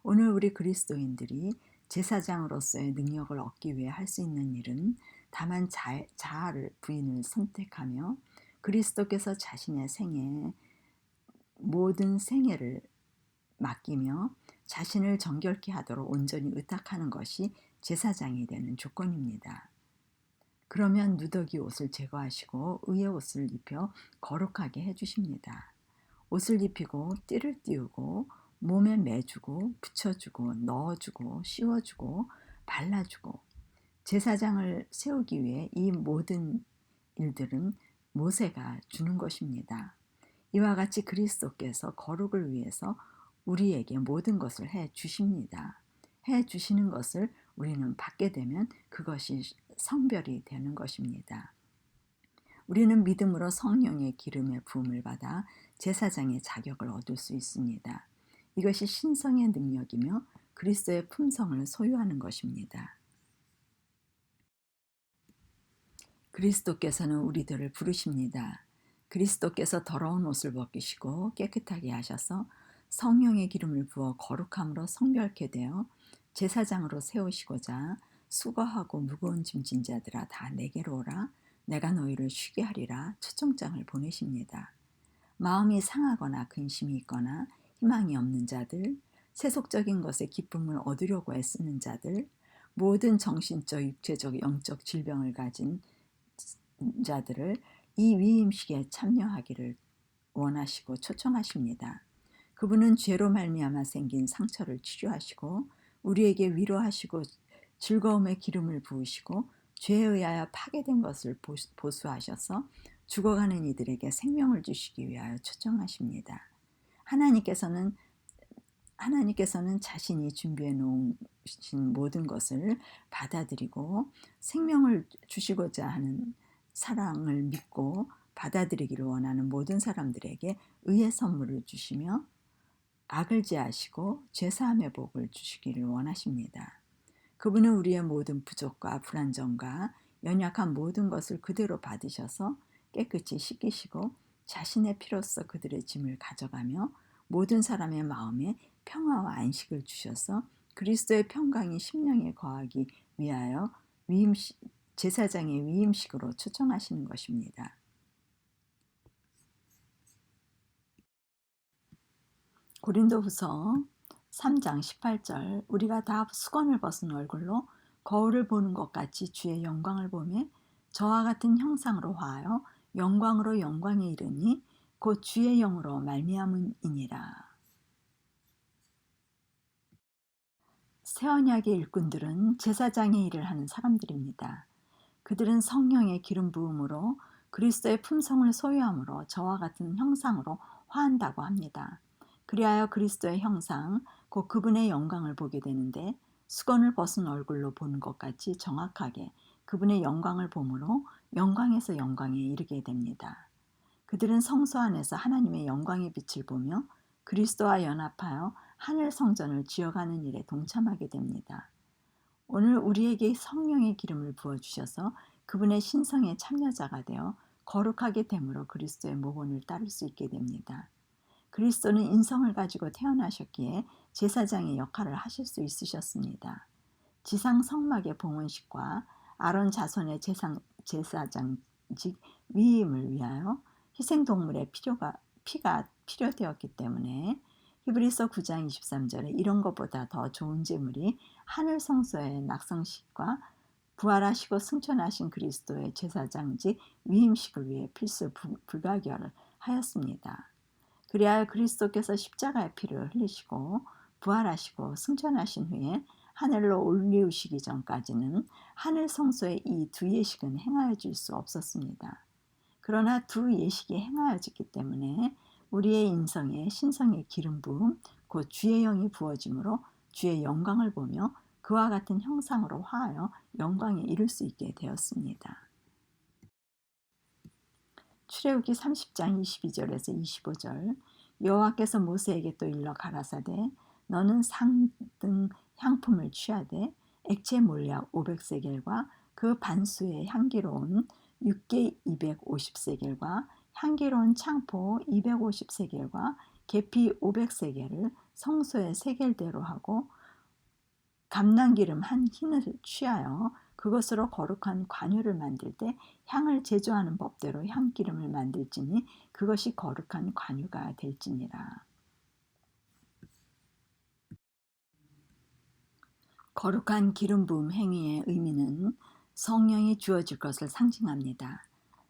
오늘 우리 그리스도인들이 제사장으로서의 능력을 얻기 위해 할 수 있는 일은 다만 자아를 부인을 선택하며 그리스도께서 자신의 모든 생애를 맡기며 자신을 정결케 하도록 온전히 의탁하는 것이 제사장이 되는 조건입니다. 그러면 누더기 옷을 제거하시고 의의 옷을 입혀 거룩하게 해주십니다. 옷을 입히고 띠를 띄우고 몸에 매주고 붙여주고 넣어주고 씌워주고 발라주고 제사장을 세우기 위해 이 모든 일들은 모세가 주는 것입니다. 이와 같이 그리스도께서 거룩을 위해서 우리에게 모든 것을 해 주십니다. 해 주시는 것을 우리는 받게 되면 그것이 성별이 되는 것입니다. 우리는 믿음으로 성령의 기름의 부음을 받아 제사장의 자격을 얻을 수 있습니다. 이것이 신성의 능력이며 그리스도의 품성을 소유하는 것입니다. 그리스도께서는 우리들을 부르십니다. 그리스도께서 더러운 옷을 벗기시고 깨끗하게 하셔서 성령의 기름을 부어 거룩함으로 성별케 되어 제사장으로 세우시고자 수고하고 무거운 짐진 자들아 다 내게로 오라 내가 너희를 쉬게 하리라 초청장을 보내십니다. 마음이 상하거나 근심이 있거나 희망이 없는 자들, 세속적인 것에 기쁨을 얻으려고 애쓰는 자들, 모든 정신적, 육체적, 영적 질병을 가진 자들을 이 위임식에 참여하기를 원하시고 초청하십니다. 그분은 죄로 말미암아 생긴 상처를 치료하시고 우리에게 위로하시고 즐거움의 기름을 부으시고 죄에 의하여 파괴된 것을 보수하셔서 죽어가는 이들에게 생명을 주시기 위하여 초청하십니다. 하나님께서는 자신이 준비해 놓으신 모든 것을 받아들이고 생명을 주시고자 하는 사랑을 믿고 받아들이기를 원하는 모든 사람들에게 의의 선물을 주시며 악을 제하시고 죄사함의 복을 주시기를 원하십니다. 그분은 우리의 모든 부족과 불완전과 연약한 모든 것을 그대로 받으셔서 깨끗이 씻기시고 자신의 피로써 그들의 짐을 가져가며 모든 사람의 마음에 평화와 안식을 주셔서 그리스도의 평강이 심령에 거하기 위하여 제사장의 위임식으로 초청하시는 것입니다. 고린도후서 3장 18절 우리가 다 수건을 벗은 얼굴로 거울을 보는 것 같이 주의 영광을 보매 저와 같은 형상으로 화하여 영광으로 영광에 이르니 곧 주의 영으로 말미암음이니라. 새 언약의 일꾼들은 제사장의 일을 하는 사람들입니다. 그들은 성령의 기름 부음으로 그리스도의 품성을 소유함으로 저와 같은 형상으로 화한다고 합니다. 그리하여 그리스도의 형상, 곧 그분의 영광을 보게 되는데 수건을 벗은 얼굴로 보는 것 같이 정확하게 그분의 영광을 보므로 영광에서 영광에 이르게 됩니다. 그들은 성소 안에서 하나님의 영광의 빛을 보며 그리스도와 연합하여 하늘 성전을 지어가는 일에 동참하게 됩니다. 오늘 우리에게 성령의 기름을 부어주셔서 그분의 신성의 참여자가 되어 거룩하게 됨으로 그리스도의 모본을 따를 수 있게 됩니다. 그리스도는 인성을 가지고 태어나셨기에 제사장의 역할을 하실 수 있으셨습니다. 지상 성막의 봉헌식과 아론 자손의 제사장직 위임을 위하여 희생동물의 피가 필요되었기 때문에 히브리서 9장 23절에 이런 것보다 더 좋은 제물이 하늘 성소의 낙성식과 부활하시고 승천하신 그리스도의 제사장직 위임식을 위해 필수 불가결을 하였습니다. 그리하여 그리스도께서 십자가의 피를 흘리시고 부활하시고 승천하신 후에 하늘로 올리우시기 전까지는 하늘 성소의 이 두 예식은 행하여질 수 없었습니다. 그러나 두 예식이 행하여졌기 때문에 우리의 인성에 신성의 기름 부음 곧 주의 영이 부어짐으로 주의 영광을 보며 그와 같은 형상으로 화하여 영광에 이를 수 있게 되었습니다. 출애굽기 30장 22절에서 25절 여호와께서 모세에게 또 일러 가라사대 너는 상등 향품을 취하되 액체 몰약 500세겔과 그 반수의 향기로운 육개 250세겔과 향기로운 창포 250세겔과 계피 500세겔을 성소의 세겔대로 하고 감람기름 한 흰을 취하여 그것으로 거룩한 관유를 만들 때 향을 제조하는 법대로 향기름을 만들지니 그것이 거룩한 관유가 될지니라. 거룩한 기름 부음 행위의 의미는 성령이 주어질 것을 상징합니다.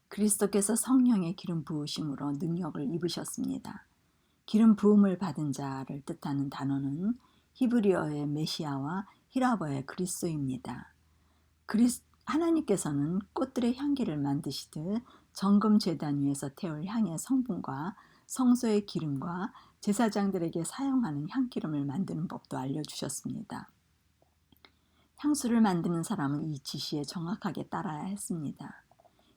그리스도께서 성령의 기름 부으심으로 능력을 입으셨습니다. 기름 부음을 받은 자를 뜻하는 단어는 히브리어의 메시아와 히라버의 그리스도입니다. 하나님께서는 꽃들의 향기를 만드시듯 정금 제단 위에서 태울 향의 성분과 성소의 기름과 제사장들에게 사용하는 향기름을 만드는 법도 알려주셨습니다. 향수를 만드는 사람은 이 지시에 정확하게 따라야 했습니다.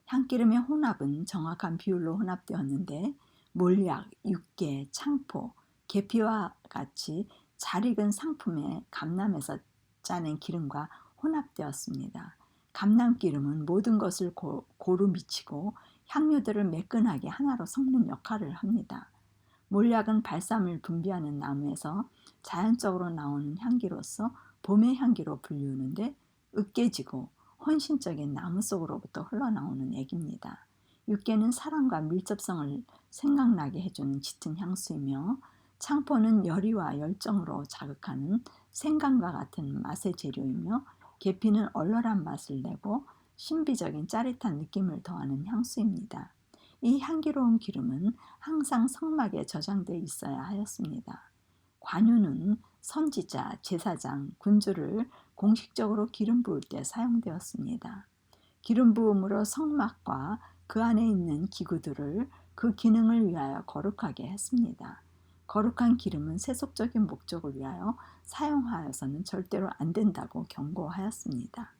향기름의 혼합은 정확한 비율로 혼합되었는데 몰약, 육개, 창포, 계피와 같이 잘 익은 상품의 감람에서 짜낸 기름과 혼합되었습니다. 감람기름은 모든 것을 고루 미치고 향료들을 매끈하게 하나로 섞는 역할을 합니다. 몰약은 발삼을 분비하는 나무에서 자연적으로 나오는 향기로서 봄의 향기로 불리우는데 으깨지고 헌신적인 나무 속으로부터 흘러나오는 액입니다. 육개는 사랑과 밀접성을 생각나게 해주는 짙은 향수이며 창포는 열의와 열정으로 자극하는 생강과 같은 맛의 재료이며 계피는 얼얼한 맛을 내고 신비적인 짜릿한 느낌을 더하는 향수입니다. 이 향기로운 기름은 항상 성막에 저장돼 있어야 하였습니다. 관유는 선지자, 제사장, 군주를 공식적으로 기름 부을 때 사용되었습니다. 기름 부음으로 성막과 그 안에 있는 기구들을 그 기능을 위하여 거룩하게 했습니다. 거룩한 기름은 세속적인 목적을 위하여 사용하여서는 절대로 안 된다고 경고하였습니다.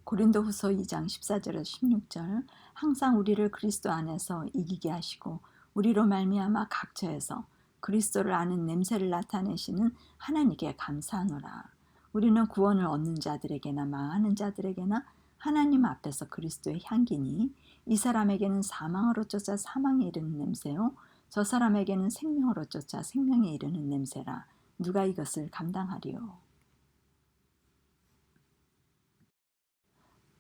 고린도후서 2장 14절에서 16절 항상 우리를 그리스도 안에서 이기게 하시고 우리로 말미암아 각처에서 그리스도를 아는 냄새를 나타내시는 하나님께 감사하노라. 우리는 구원을 얻는 자들에게나 망하는 자들에게나 하나님 앞에서 그리스도의 향기니 이 사람에게는 사망으로 쫓아 사망에 이르는 냄새요 저 사람에게는 생명으로 쫓아 생명에 이르는 냄새라. 누가 이것을 감당하리요.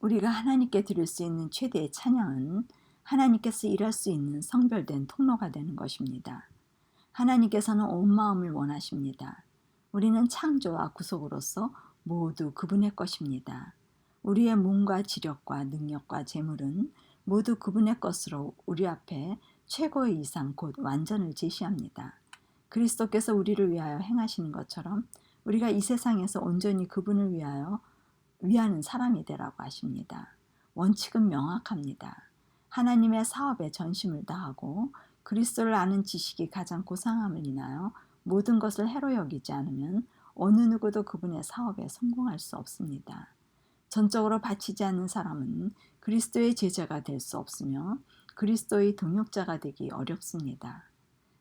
우리가 하나님께 드릴 수 있는 최대의 찬양은 하나님께서 일할 수 있는 성별된 통로가 되는 것입니다. 하나님께서는 온 마음을 원하십니다. 우리는 창조와 구속으로서 모두 그분의 것입니다. 우리의 몸과 지력과 능력과 재물은 모두 그분의 것으로 우리 앞에 최고의 이상 곧 완전을 제시합니다. 그리스도께서 우리를 위하여 행하시는 것처럼 우리가 이 세상에서 온전히 그분을 위하는 사람이 되라고 하십니다. 원칙은 명확합니다. 하나님의 사업에 전심을 다하고 그리스도를 아는 지식이 가장 고상함을 인하여 모든 것을 해로 여기지 않으면 어느 누구도 그분의 사업에 성공할 수 없습니다. 전적으로 바치지 않는 사람은 그리스도의 제자가 될 수 없으며 그리스도의 동역자가 되기 어렵습니다.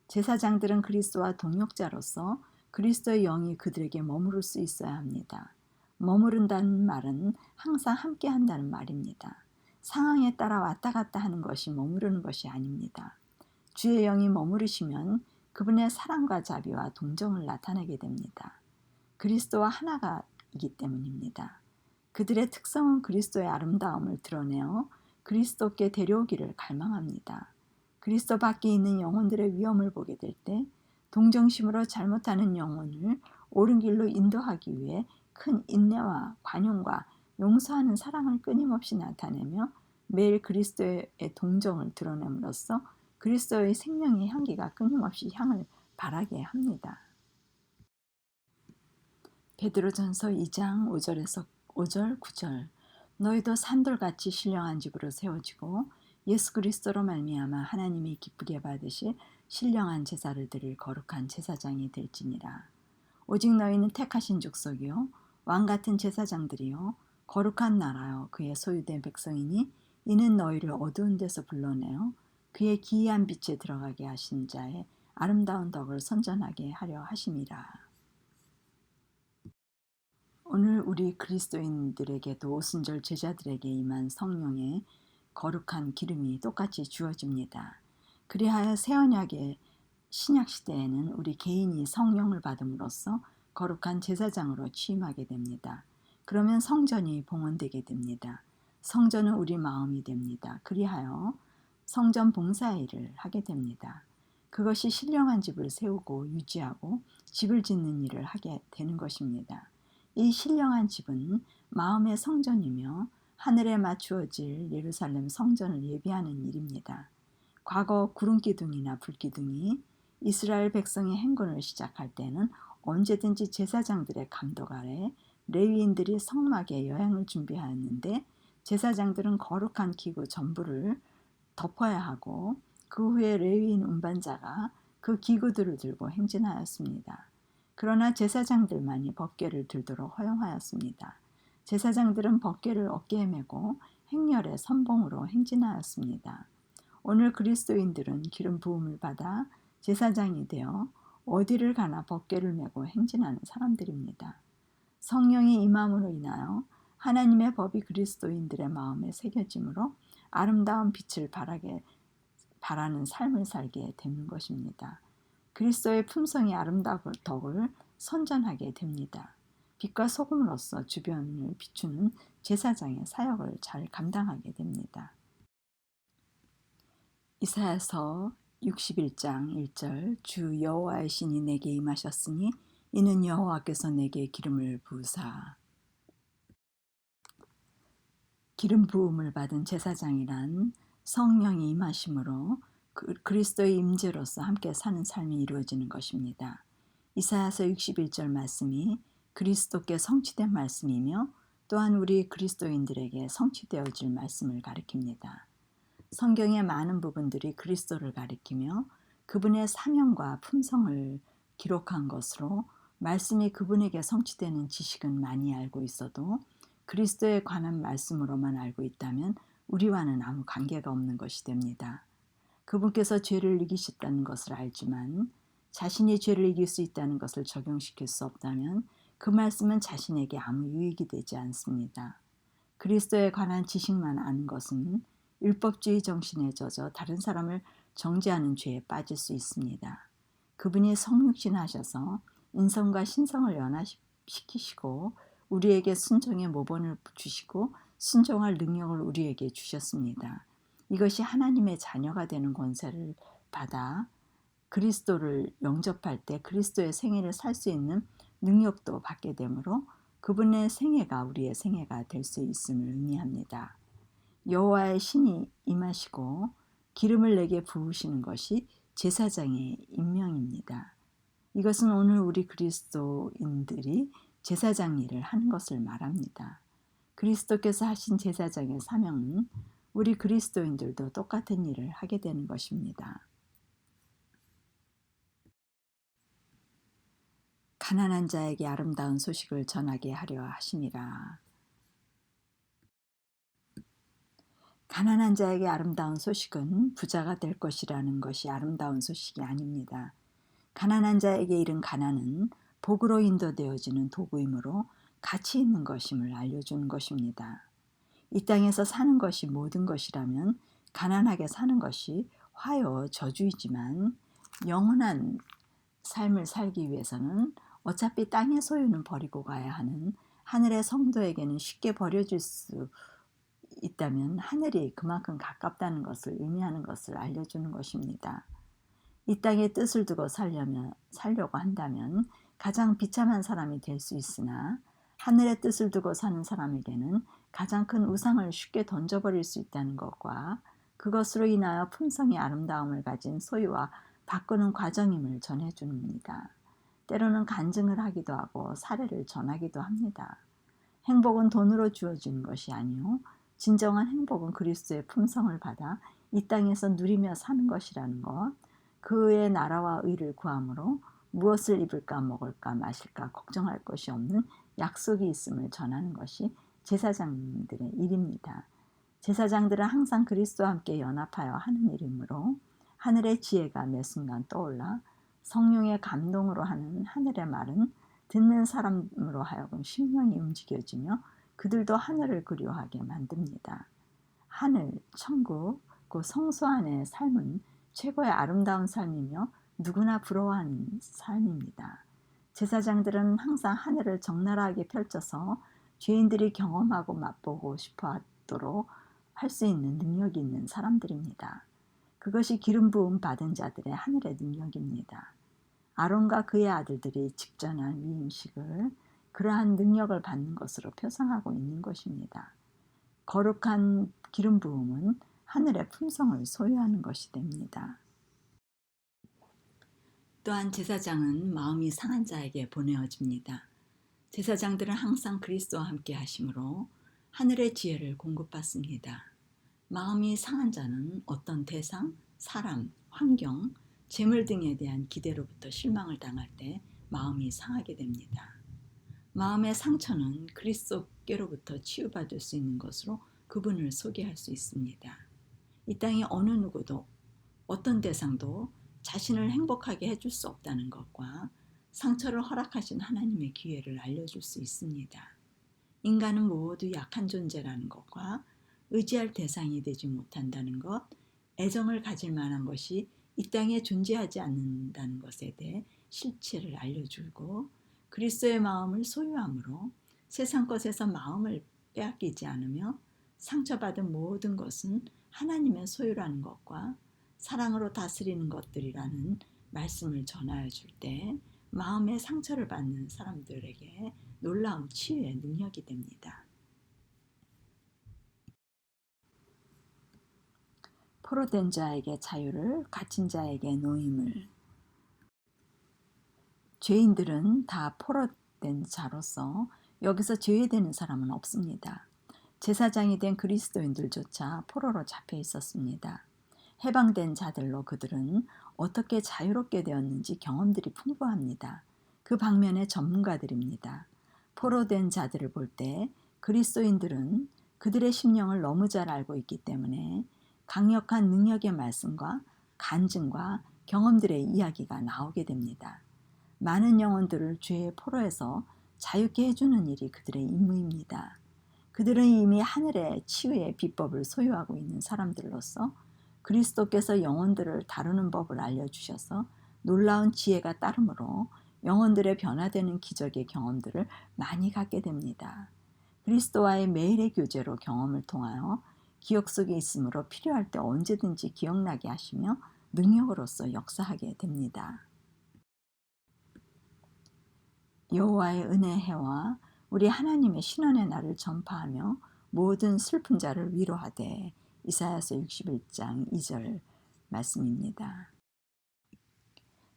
제사장들은 그리스도와 동역자로서 그리스도의 영이 그들에게 머무를 수 있어야 합니다. 머무른다는 말은 항상 함께 한다는 말입니다. 상황에 따라 왔다 갔다 하는 것이 머무르는 것이 아닙니다. 주의 영이 머무르시면 그분의 사랑과 자비와 동정을 나타내게 됩니다. 그리스도와 하나가이기 때문입니다. 그들의 특성은 그리스도의 아름다움을 드러내어 그리스도께 데려오기를 갈망합니다. 그리스도 밖에 있는 영혼들의 위험을 보게 될 때 동정심으로 잘못하는 영혼을 옳은 길로 인도하기 위해 큰 인내와 관용과 용서하는 사랑을 끊임없이 나타내며 매일 그리스도의 동정을 드러냄으로써 그리스도의 생명의 향기가 끊임없이 향을 발하게 합니다. 베드로전서 2장 5절에서 5절 9절 너희도 산돌같이 신령한 집으로 세워지고 예수 그리스도로 말미암아 하나님이 기쁘게 받으실 신령한 제사를 드릴 거룩한 제사장이 될지니라. 오직 너희는 택하신 족속이요 왕같은 제사장들이요 거룩한 나라요 그의 소유된 백성이니 이는 너희를 어두운 데서 불러내어 그의 기이한 빛에 들어가게 하신 자의 아름다운 덕을 선전하게 하려 하심이라. 오늘 우리 그리스도인들에게도 오순절 제자들에게 임한 성령의 거룩한 기름이 똑같이 주어집니다. 그리하여 새언약의 신약시대에는 우리 개인이 성령을 받음으로써 거룩한 제사장으로 취임하게 됩니다. 그러면 성전이 봉헌되게 됩니다. 성전은 우리 마음이 됩니다. 그리하여 성전 봉사의 일을 하게 됩니다. 그것이 신령한 집을 세우고 유지하고 집을 짓는 일을 하게 되는 것입니다. 이 신령한 집은 마음의 성전이며 하늘에 맞추어질 예루살렘 성전을 예비하는 일입니다. 과거 구름기둥이나 불기둥이 이스라엘 백성의 행군을 시작할 때는 언제든지 제사장들의 감독 아래 레위인들이 성막에 여행을 준비하였는데 제사장들은 거룩한 기구 전부를 덮어야 하고 그 후에 레위인 운반자가 그 기구들을 들고 행진하였습니다. 그러나 제사장들만이 법궤를 들도록 허용하였습니다. 제사장들은 법궤를 어깨에 메고 행렬의 선봉으로 행진하였습니다. 오늘 그리스도인들은 기름 부음을 받아 제사장이 되어 어디를 가나 법궤를 메고 행진하는 사람들입니다. 성령이 임함으로 인하여 하나님의 법이 그리스도인들의 마음에 새겨짐으로 아름다운 빛을 바라는 삶을 살게 되는 것입니다. 그리스도의 품성이 아름다운 덕을 선전하게 됩니다. 빛과 소금으로서 주변을 비추는 제사장의 사역을 잘 감당하게 됩니다. 이사야서 61장 1절 주 여호와의 신이 내게 임하셨으니 이는 여호와께서 내게 기름을 부으사. 기름 부음을 받은 제사장이란 성령이 임하심으로 그리스도의 임재로서 함께 사는 삶이 이루어지는 것입니다. 이사야서 61절 말씀이 그리스도께 성취된 말씀이며 또한 우리 그리스도인들에게 성취되어질 말씀을 가리킵니다. 성경의 많은 부분들이 그리스도를 가리키며 그분의 사명과 품성을 기록한 것으로 말씀이 그분에게 성취되는 지식은 많이 알고 있어도 그리스도에 관한 말씀으로만 알고 있다면 우리와는 아무 관계가 없는 것이 됩니다. 그분께서 죄를 이기셨다는 것을 알지만 자신이 죄를 이길 수 있다는 것을 적용시킬 수 없다면 그 말씀은 자신에게 아무 유익이 되지 않습니다. 그리스도에 관한 지식만 아는 것은 율법주의 정신에 젖어 다른 사람을 정죄하는 죄에 빠질 수 있습니다. 그분이 성육신 하셔서 인성과 신성을 연합시키시고 우리에게 순종의 모본을 주시고 순종할 능력을 우리에게 주셨습니다. 이것이 하나님의 자녀가 되는 권세를 받아 그리스도를 영접할 때 그리스도의 생애를 살 수 있는 능력도 받게 되므로 그분의 생애가 우리의 생애가 될 수 있음을 의미합니다. 여호와의 신이 임하시고 기름을 내게 부으시는 것이 제사장의 임명입니다. 이것은 오늘 우리 그리스도인들이 제사장 일을 하는 것을 말합니다. 그리스도께서 하신 제사장의 사명은 우리 그리스도인들도 똑같은 일을 하게 되는 것입니다. 가난한 자에게 아름다운 소식을 전하게 하려 하심이라. 가난한 자에게 아름다운 소식은 부자가 될 것이라는 것이 아름다운 소식이 아닙니다. 가난한 자에게 이른 가난은 복으로 인도되어지는 도구이므로 가치 있는 것임을 알려주는 것입니다. 이 땅에서 사는 것이 모든 것이라면 가난하게 사는 것이 화여 저주이지만 영원한 삶을 살기 위해서는 어차피 땅의 소유는 버리고 가야 하는 하늘의 성도에게는 쉽게 버려질 수 있다면 하늘이 그만큼 가깝다는 것을 의미하는 것을 알려주는 것입니다. 이 땅에 뜻을 두고 살려고 한다면 가장 비참한 사람이 될 수 있으나 하늘의 뜻을 두고 사는 사람에게는 가장 큰 우상을 쉽게 던져버릴 수 있다는 것과 그것으로 인하여 품성이 아름다움을 가진 소유와 바꾸는 과정임을 전해줍니다. 때로는 간증을 하기도 하고 사례를 전하기도 합니다. 행복은 돈으로 주어지는 것이 아니요 진정한 행복은 그리스도의 품성을 받아 이 땅에서 누리며 사는 것이라는 것, 그의 나라와 의를 구함으로 무엇을 입을까 먹을까 마실까 걱정할 것이 없는 약속이 있음을 전하는 것이 제사장들의 일입니다. 제사장들은 항상 그리스도와 함께 연합하여 하는 일이므로 하늘의 지혜가 매 순간 떠올라 성령의 감동으로 하는 하늘의 말은 듣는 사람으로 하여금 심령이 움직여지며 그들도 하늘을 그리워하게 만듭니다. 하늘, 천국, 그 성소 안의 삶은 최고의 아름다운 삶이며 누구나 부러워하는 삶입니다. 제사장들은 항상 하늘을 적나라하게 펼쳐서 죄인들이 경험하고 맛보고 싶어 하도록 할 수 있는 능력이 있는 사람들입니다. 그것이 기름 부음 받은 자들의 하늘의 능력입니다. 아론과 그의 아들들이 직전한 위임식을 그러한 능력을 받는 것으로 표상하고 있는 것입니다. 거룩한 기름 부음은 하늘의 품성을 소유하는 것이 됩니다. 또한 제사장은 마음이 상한 자에게 보내어집니다. 제사장들은 항상 그리스도와 함께 하심으로 하늘의 지혜를 공급받습니다. 마음이 상한 자는 어떤 대상, 사람, 환경, 재물 등에 대한 기대로부터 실망을 당할 때 마음이 상하게 됩니다. 마음의 상처는 그리스도께로부터 치유받을 수 있는 것으로 그분을 소개할 수 있습니다. 이 땅의 어느 누구도 어떤 대상도 자신을 행복하게 해줄 수 없다는 것과 상처를 허락하신 하나님의 기회를 알려줄 수 있습니다. 인간은 모두 약한 존재라는 것과 의지할 대상이 되지 못한다는 것, 애정을 가질 만한 것이 이 땅에 존재하지 않는다는 것에 대해 실체를 알려주고 그리스도의 마음을 소유함으로 세상 것에서 마음을 빼앗기지 않으며 상처받은 모든 것은 하나님의 소유라는 것과 사랑으로 다스리는 것들이라는 말씀을 전하여 줄 때 마음의 상처를 받는 사람들에게 놀라운 치유의 능력이 됩니다. 포로된 자에게 자유를, 갇힌 자에게 노임을. 죄인들은 다 포로된 자로서 여기서 제외되는 사람은 없습니다. 제사장이 된 그리스도인들조차 포로로 잡혀 있었습니다. 해방된 자들로 그들은 어떻게 자유롭게 되었는지 경험들이 풍부합니다. 그 방면의 전문가들입니다. 포로된 자들을 볼 때 그리스도인들은 그들의 심령을 너무 잘 알고 있기 때문에 강력한 능력의 말씀과 간증과 경험들의 이야기가 나오게 됩니다. 많은 영혼들을 죄의 포로에서 자유케 해주는 일이 그들의 임무입니다. 그들은 이미 하늘의 치유의 비법을 소유하고 있는 사람들로서 그리스도께서 영혼들을 다루는 법을 알려주셔서 놀라운 지혜가 따르므로 영혼들의 변화되는 기적의 경험들을 많이 갖게 됩니다. 그리스도와의 매일의 교제로 경험을 통하여 기억 속에 있으므로 필요할 때 언제든지 기억나게 하시며 능력으로서 역사하게 됩니다. 여호와의 은혜해와 우리 하나님의 신원의 날을 전파하며 모든 슬픈 자를 위로하되. 이사야서 61장 2절 말씀입니다.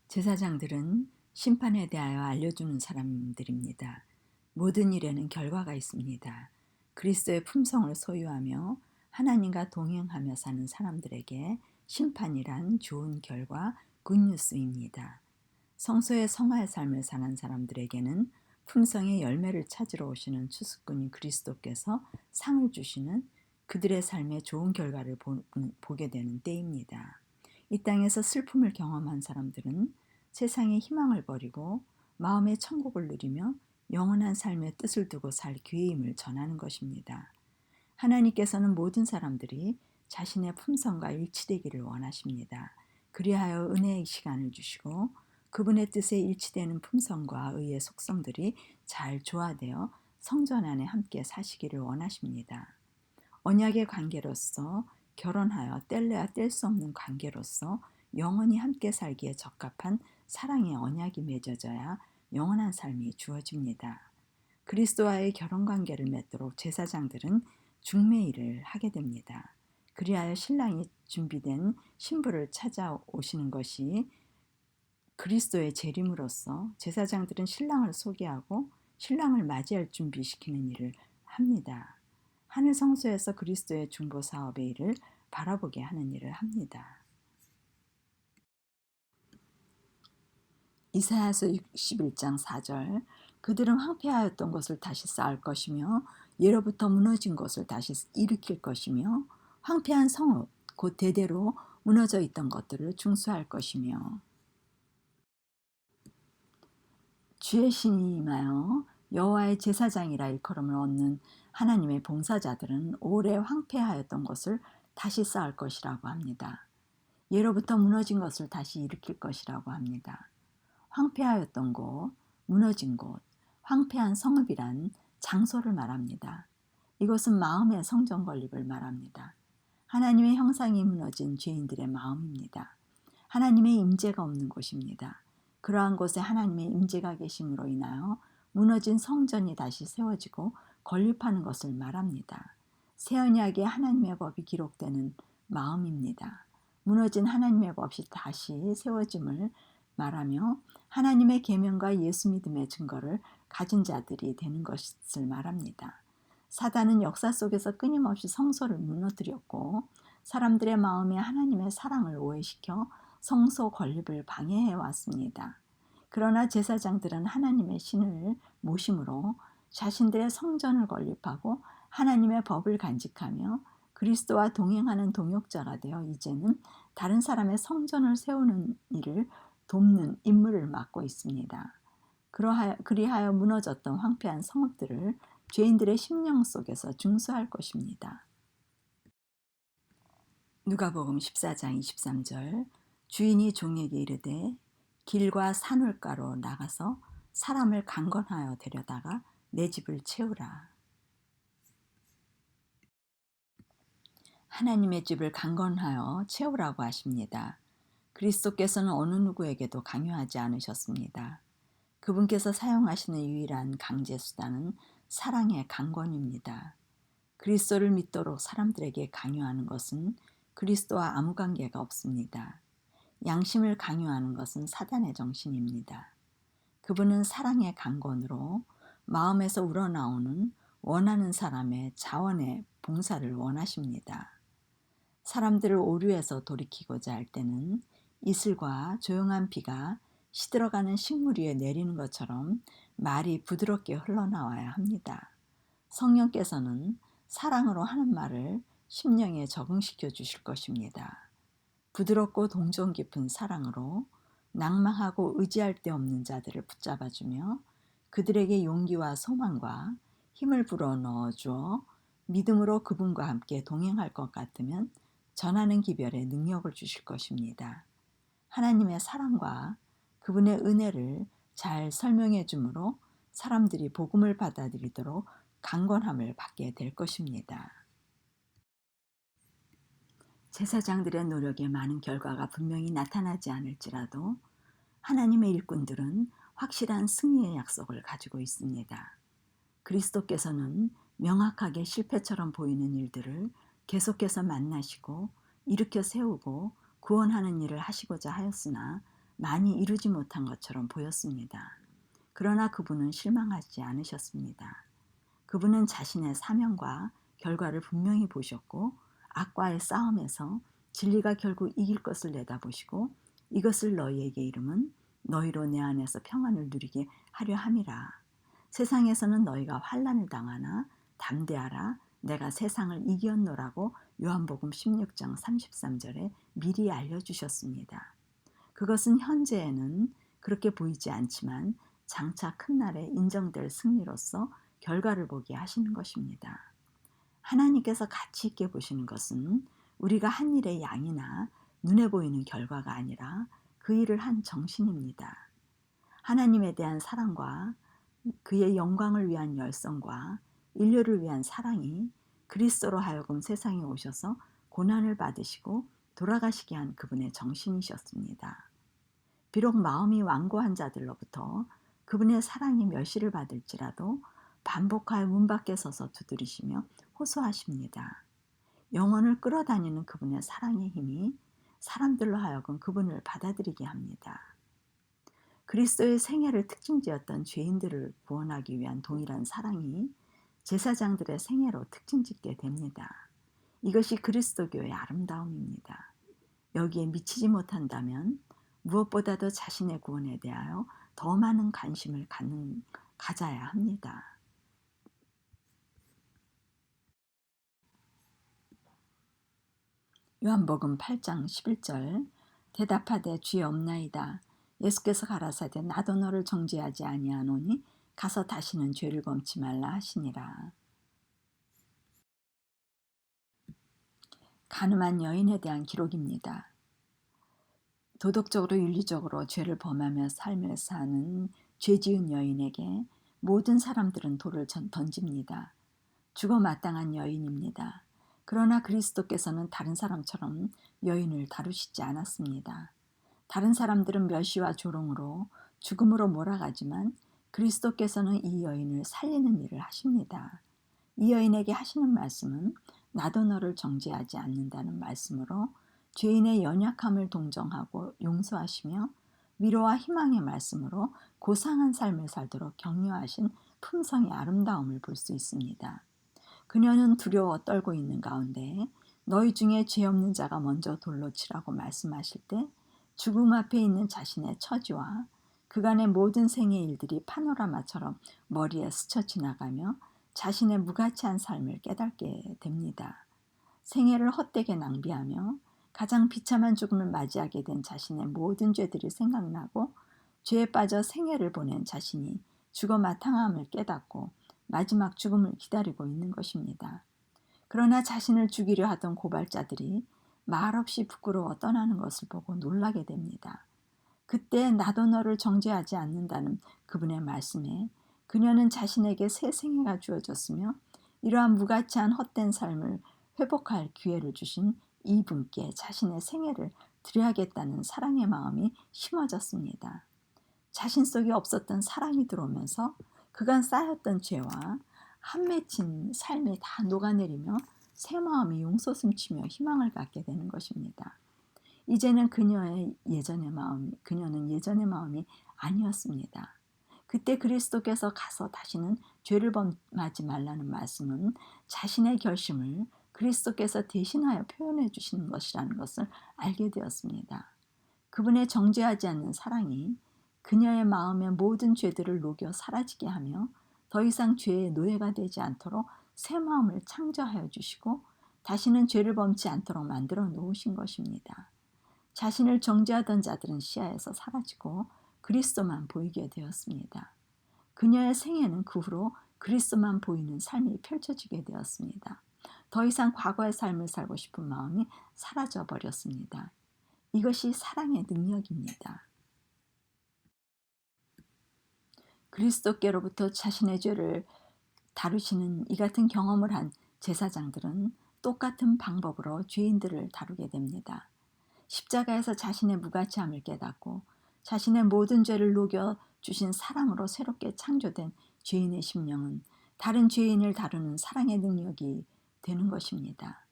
제사장들은 심판에 대하여 알려주는 사람들입니다. 모든 일에는 결과가 있습니다. 그리스도의 품성을 소유하며 하나님과 동행하며 사는 사람들에게 심판이란 좋은 결과, 굿뉴스입니다. 성소의 성화의 삶을 사는 사람들에게는 품성의 열매를 찾으러 오시는 추수꾼인 그리스도께서 상을 주시는 그들의 삶의 좋은 결과를 보게 되는 때입니다. 이 땅에서 슬픔을 경험한 사람들은 세상의 희망을 버리고 마음의 천국을 누리며 영원한 삶의 뜻을 두고 살 기회임을 전하는 것입니다. 하나님께서는 모든 사람들이 자신의 품성과 일치되기를 원하십니다. 그리하여 은혜의 시간을 주시고 그분의 뜻에 일치되는 품성과 의의 속성들이 잘 조화되어 성전 안에 함께 사시기를 원하십니다. 언약의 관계로서 결혼하여 뗄래야 뗄 수 없는 관계로서 영원히 함께 살기에 적합한 사랑의 언약이 맺어져야 영원한 삶이 주어집니다. 그리스도와의 결혼관계를 맺도록 제사장들은 중매일을 하게 됩니다. 그리하여 신랑이 준비된 신부를 찾아오시는 것이 그리스도의 재림으로써 제사장들은 신랑을 소개하고 신랑을 맞이할 준비시키는 일을 합니다. 하늘 성소에서 그리스도의 중보 사업의 일을 바라보게 하는 일을 합니다. 이사야서 61장 4절 그들은 황폐하였던 것을 다시 쌓을 것이며 예로부터 무너진 것을 다시 일으킬 것이며 황폐한 성읍 곧 대대로 무너져 있던 것들을 중수할 것이며. 주의 신이 임하여 여호와의 제사장이라 일컬음을 얻는 하나님의 봉사자들은 오래 황폐하였던 것을 다시 쌓을 것이라고 합니다. 예로부터 무너진 것을 다시 일으킬 것이라고 합니다. 황폐하였던 곳, 무너진 곳, 황폐한 성읍이란 장소를 말합니다. 이것은 마음의 성전 건립을 말합니다. 하나님의 형상이 무너진 죄인들의 마음입니다. 하나님의 임재가 없는 곳입니다. 그러한 곳에 하나님의 임재가 계심으로 인하여 무너진 성전이 다시 세워지고 건립하는 것을 말합니다. 새 언약에 하나님의 법이 기록되는 마음입니다. 무너진 하나님의 법이 다시 세워짐을 말하며 하나님의 계명과 예수 믿음의 증거를 가진 자들이 되는 것을 말합니다. 사단은 역사 속에서 끊임없이 성소를 무너뜨렸고 사람들의 마음에 하나님의 사랑을 오해시켜 성소 건립을 방해해 왔습니다. 그러나 제사장들은 하나님의 신을 모심으로 자신들의 성전을 건립하고 하나님의 법을 간직하며 그리스도와 동행하는 동역자가 되어 이제는 다른 사람의 성전을 세우는 일을 돕는 임무를 맡고 있습니다. 그리하여 무너졌던 황폐한 성읍들을 죄인들의 심령 속에서 중수할 것입니다. 누가복음 14장 23절 주인이 종에게 이르되 길과 산울가로 나가서 사람을 강건하여 데려다가 내 집을 채우라. 하나님의 집을 강건하여 채우라고 하십니다. 그리스도께서는 어느 누구에게도 강요하지 않으셨습니다. 그분께서 사용하시는 유일한 강제 수단은 사랑의 강권입니다. 그리스도를 믿도록 사람들에게 강요하는 것은 그리스도와 아무 관계가 없습니다. 양심을 강요하는 것은 사단의 정신입니다. 그분은 사랑의 강권으로 마음에서 우러나오는 원하는 사람의 자원의 봉사를 원하십니다. 사람들을 오류에서 돌이키고자 할 때는 이슬과 조용한 비가 시들어가는 식물 위에 내리는 것처럼 말이 부드럽게 흘러나와야 합니다. 성령께서는 사랑으로 하는 말을 심령에 적응시켜 주실 것입니다. 부드럽고 동정 깊은 사랑으로 낭망하고 의지할 데 없는 자들을 붙잡아주며 그들에게 용기와 소망과 힘을 불어넣어 주어 믿음으로 그분과 함께 동행할 것 같으면 전하는 기별에 능력을 주실 것입니다. 하나님의 사랑과 그분의 은혜를 잘 설명해 주므로 사람들이 복음을 받아들이도록 강권함을 받게 될 것입니다. 제사장들의 노력에 많은 결과가 분명히 나타나지 않을지라도 하나님의 일꾼들은 확실한 승리의 약속을 가지고 있습니다. 그리스도께서는 명확하게 실패처럼 보이는 일들을 계속해서 만나시고 일으켜 세우고 구원하는 일을 하시고자 하였으나 많이 이루지 못한 것처럼 보였습니다. 그러나 그분은 실망하지 않으셨습니다. 그분은 자신의 사명과 결과를 분명히 보셨고 악과의 싸움에서 진리가 결국 이길 것을 내다보시고 이것을 너희에게 이름은 너희로 내 안에서 평안을 누리게 하려 함이라. 세상에서는 너희가 환난을 당하나 담대하라 내가 세상을 이겼노라고 요한복음 16장 33절에 미리 알려주셨습니다. 그것은 현재에는 그렇게 보이지 않지만 장차 큰 날에 인정될 승리로서 결과를 보게 하시는 것입니다. 하나님께서 가치 있게 보시는 것은 우리가 한 일의 양이나 눈에 보이는 결과가 아니라 그 일을 한 정신입니다. 하나님에 대한 사랑과 그의 영광을 위한 열성과 인류를 위한 사랑이 그리스도로 하여금 세상에 오셔서 고난을 받으시고 돌아가시게 한 그분의 정신이셨습니다. 비록 마음이 완고한 자들로부터 그분의 사랑이 멸시를 받을지라도 반복하여 문 밖에 서서 두드리시며 호소하십니다. 영혼을 끌어다니는 그분의 사랑의 힘이 사람들로 하여금 그분을 받아들이게 합니다. 그리스도의 생애를 특징지었던 죄인들을 구원하기 위한 동일한 사랑이 제사장들의 생애로 특징짓게 됩니다. 이것이 그리스도교의 아름다움입니다. 여기에 미치지 못한다면 무엇보다도 자신의 구원에 대하여 더 많은 관심을 가져야 합니다. 요한복음 8장 11절 대답하되 주여 없나이다. 예수께서 가라사대 나도 너를 정죄하지 아니하노니 가서 다시는 죄를 범치 말라 하시니라. 간음한 여인에 대한 기록입니다. 도덕적으로 윤리적으로 죄를 범하며 삶을 사는 죄지은 여인에게 모든 사람들은 돌을 던집니다. 죽어 마땅한 여인입니다. 그러나 그리스도께서는 다른 사람처럼 여인을 다루시지 않았습니다. 다른 사람들은 멸시와 조롱으로 죽음으로 몰아가지만 그리스도께서는 이 여인을 살리는 일을 하십니다. 이 여인에게 하시는 말씀은 나도 너를 정죄하지 않는다는 말씀으로 죄인의 연약함을 동정하고 용서하시며 위로와 희망의 말씀으로 고상한 삶을 살도록 격려하신 품성의 아름다움을 볼 수 있습니다. 그녀는 두려워 떨고 있는 가운데 너희 중에 죄 없는 자가 먼저 돌로 치라고 말씀하실 때 죽음 앞에 있는 자신의 처지와 그간의 모든 생의 일들이 파노라마처럼 머리에 스쳐 지나가며 자신의 무가치한 삶을 깨닫게 됩니다. 생애를 헛되게 낭비하며 가장 비참한 죽음을 맞이하게 된 자신의 모든 죄들이 생각나고 죄에 빠져 생애를 보낸 자신이 죽어 마땅함을 깨닫고 마지막 죽음을 기다리고 있는 것입니다. 그러나 자신을 죽이려 하던 고발자들이 말없이 부끄러워 떠나는 것을 보고 놀라게 됩니다. 그때 나도 너를 정죄하지 않는다는 그분의 말씀에 그녀는 자신에게 새 생애가 주어졌으며 이러한 무가치한 헛된 삶을 회복할 기회를 주신 이분께 자신의 생애를 드려야겠다는 사랑의 마음이 심어졌습니다. 자신 속에 없었던 사랑이 들어오면서 그간 쌓였던 죄와 한 맺힌 삶이 다 녹아내리며 새 마음이 용솟음치며 희망을 갖게 되는 것입니다. 이제는 그녀는 예전의 마음이 아니었습니다. 그때 그리스도께서 가서 다시는 죄를 범하지 말라는 말씀은 자신의 결심을 그리스도께서 대신하여 표현해 주시는 것이라는 것을 알게 되었습니다. 그분의 정죄하지 않는 사랑이 그녀의 마음의 모든 죄들을 녹여 사라지게 하며 더 이상 죄의 노예가 되지 않도록 새 마음을 창조하여 주시고 다시는 죄를 범치 않도록 만들어 놓으신 것입니다. 자신을 정죄하던 자들은 시야에서 사라지고 그리스도만 보이게 되었습니다. 그녀의 생애는 그 후로 그리스도만 보이는 삶이 펼쳐지게 되었습니다. 더 이상 과거의 삶을 살고 싶은 마음이 사라져 버렸습니다. 이것이 사랑의 능력입니다. 그리스도께로부터 자신의 죄를 다루시는 이 같은 경험을 한 제사장들은 똑같은 방법으로 죄인들을 다루게 됩니다. 십자가에서 자신의 무가치함을 깨닫고 자신의 모든 죄를 녹여 주신 사랑으로 새롭게 창조된 죄인의 심령은 다른 죄인을 다루는 사랑의 능력이 되는 것입니다.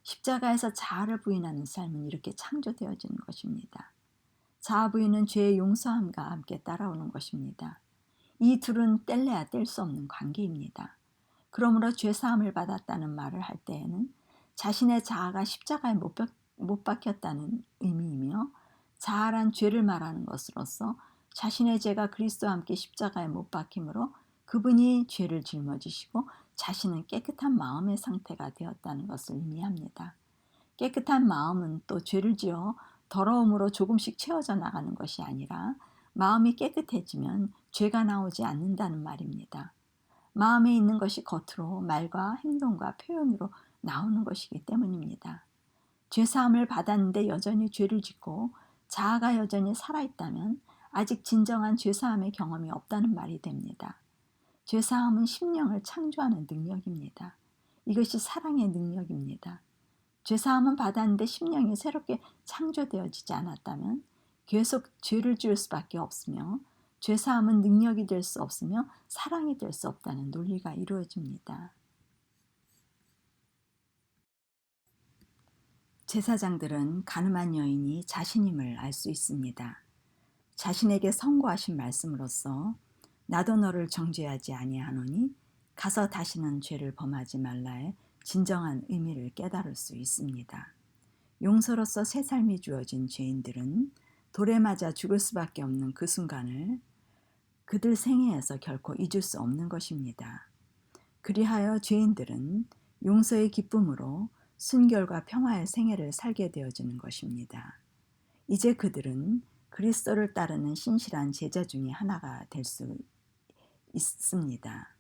십자가에서 자아를 부인하는 삶은 이렇게 창조되어지는 것입니다. 자아 부인은 죄의 용서함과 함께 따라오는 것입니다. 이 둘은 뗄래야 뗄 수 없는 관계입니다. 그러므로 죄사함을 받았다는 말을 할 때에는 자신의 자아가 십자가에 못 박혔다는 의미이며 자아란 죄를 말하는 것으로서 자신의 죄가 그리스도와 함께 십자가에 못 박힘으로 그분이 죄를 짊어지시고 자신은 깨끗한 마음의 상태가 되었다는 것을 의미합니다. 깨끗한 마음은 또 죄를 지어 더러움으로 조금씩 채워져 나가는 것이 아니라 마음이 깨끗해지면 죄가 나오지 않는다는 말입니다. 마음에 있는 것이 겉으로 말과 행동과 표현으로 나오는 것이기 때문입니다. 죄사함을 받았는데 여전히 죄를 짓고 자아가 여전히 살아있다면 아직 진정한 죄사함의 경험이 없다는 말이 됩니다. 죄사함은 심령을 창조하는 능력입니다. 이것이 사랑의 능력입니다. 죄사함은 받았는데 심령이 새롭게 창조되어지지 않았다면 계속 죄를 지을 수밖에 없으며 죄사함은 능력이 될 수 없으며 사랑이 될 수 없다는 논리가 이루어집니다. 제사장들은 가늠한 여인이 자신임을 알 수 있습니다. 자신에게 선고하신 말씀으로써 나도 너를 정죄하지 아니하노니 가서 다시는 죄를 범하지 말라의 진정한 의미를 깨달을 수 있습니다. 용서로서 새 삶이 주어진 죄인들은 돌에 맞아 죽을 수밖에 없는 그 순간을 그들 생애에서 결코 잊을 수 없는 것입니다. 그리하여 죄인들은 용서의 기쁨으로 순결과 평화의 생애를 살게 되어지는 것입니다. 이제 그들은 그리스도를 따르는 신실한 제자 중에 하나가 될 수 있습니다.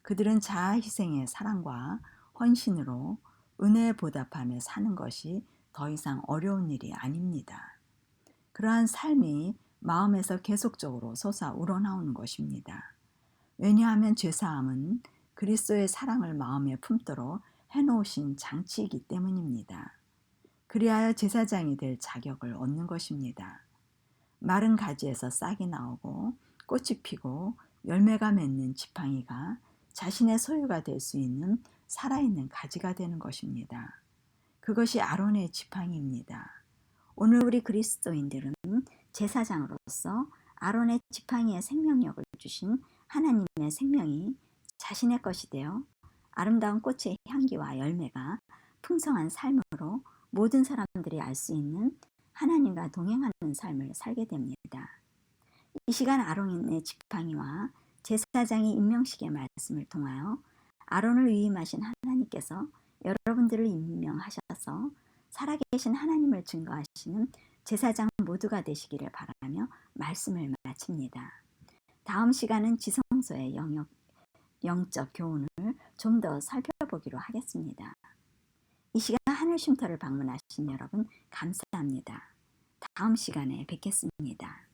그들은 자아 희생의 사랑과 헌신으로 은혜에 보답하며 사는 것이 더 이상 어려운 일이 아닙니다. 그러한 삶이 마음에서 계속적으로 솟아 우러나오는 것입니다. 왜냐하면 죄사함은 그리스도의 사랑을 마음에 품도록 해놓으신 장치이기 때문입니다. 그리하여 제사장이 될 자격을 얻는 것입니다. 마른 가지에서 싹이 나오고 꽃이 피고 열매가 맺는 지팡이가 자신의 소유가 될 수 있는 살아있는 가지가 되는 것입니다. 그것이 아론의 지팡이입니다. 오늘 우리 그리스도인들은 제사장으로서 아론의 지팡이에 생명력을 주신 하나님의 생명이 자신의 것이 되어 아름다운 꽃의 향기와 열매가 풍성한 삶으로 모든 사람들이 알 수 있는 하나님과 동행하는 삶을 살게 됩니다. 이 시간 아론의 지팡이와 제사장이 임명식의 말씀을 통하여 아론을 위임하신 하나님께서 여러분들을 임명하셔서 살아계신 하나님을 증거하시는 제사장 모두가 되시기를 바라며 말씀을 마칩니다. 다음 시간은 지성소의 영적 교훈을 좀 더 살펴보기로 하겠습니다. 이 시간 하늘쉼터를 방문하신 여러분 감사합니다. 다음 시간에 뵙겠습니다.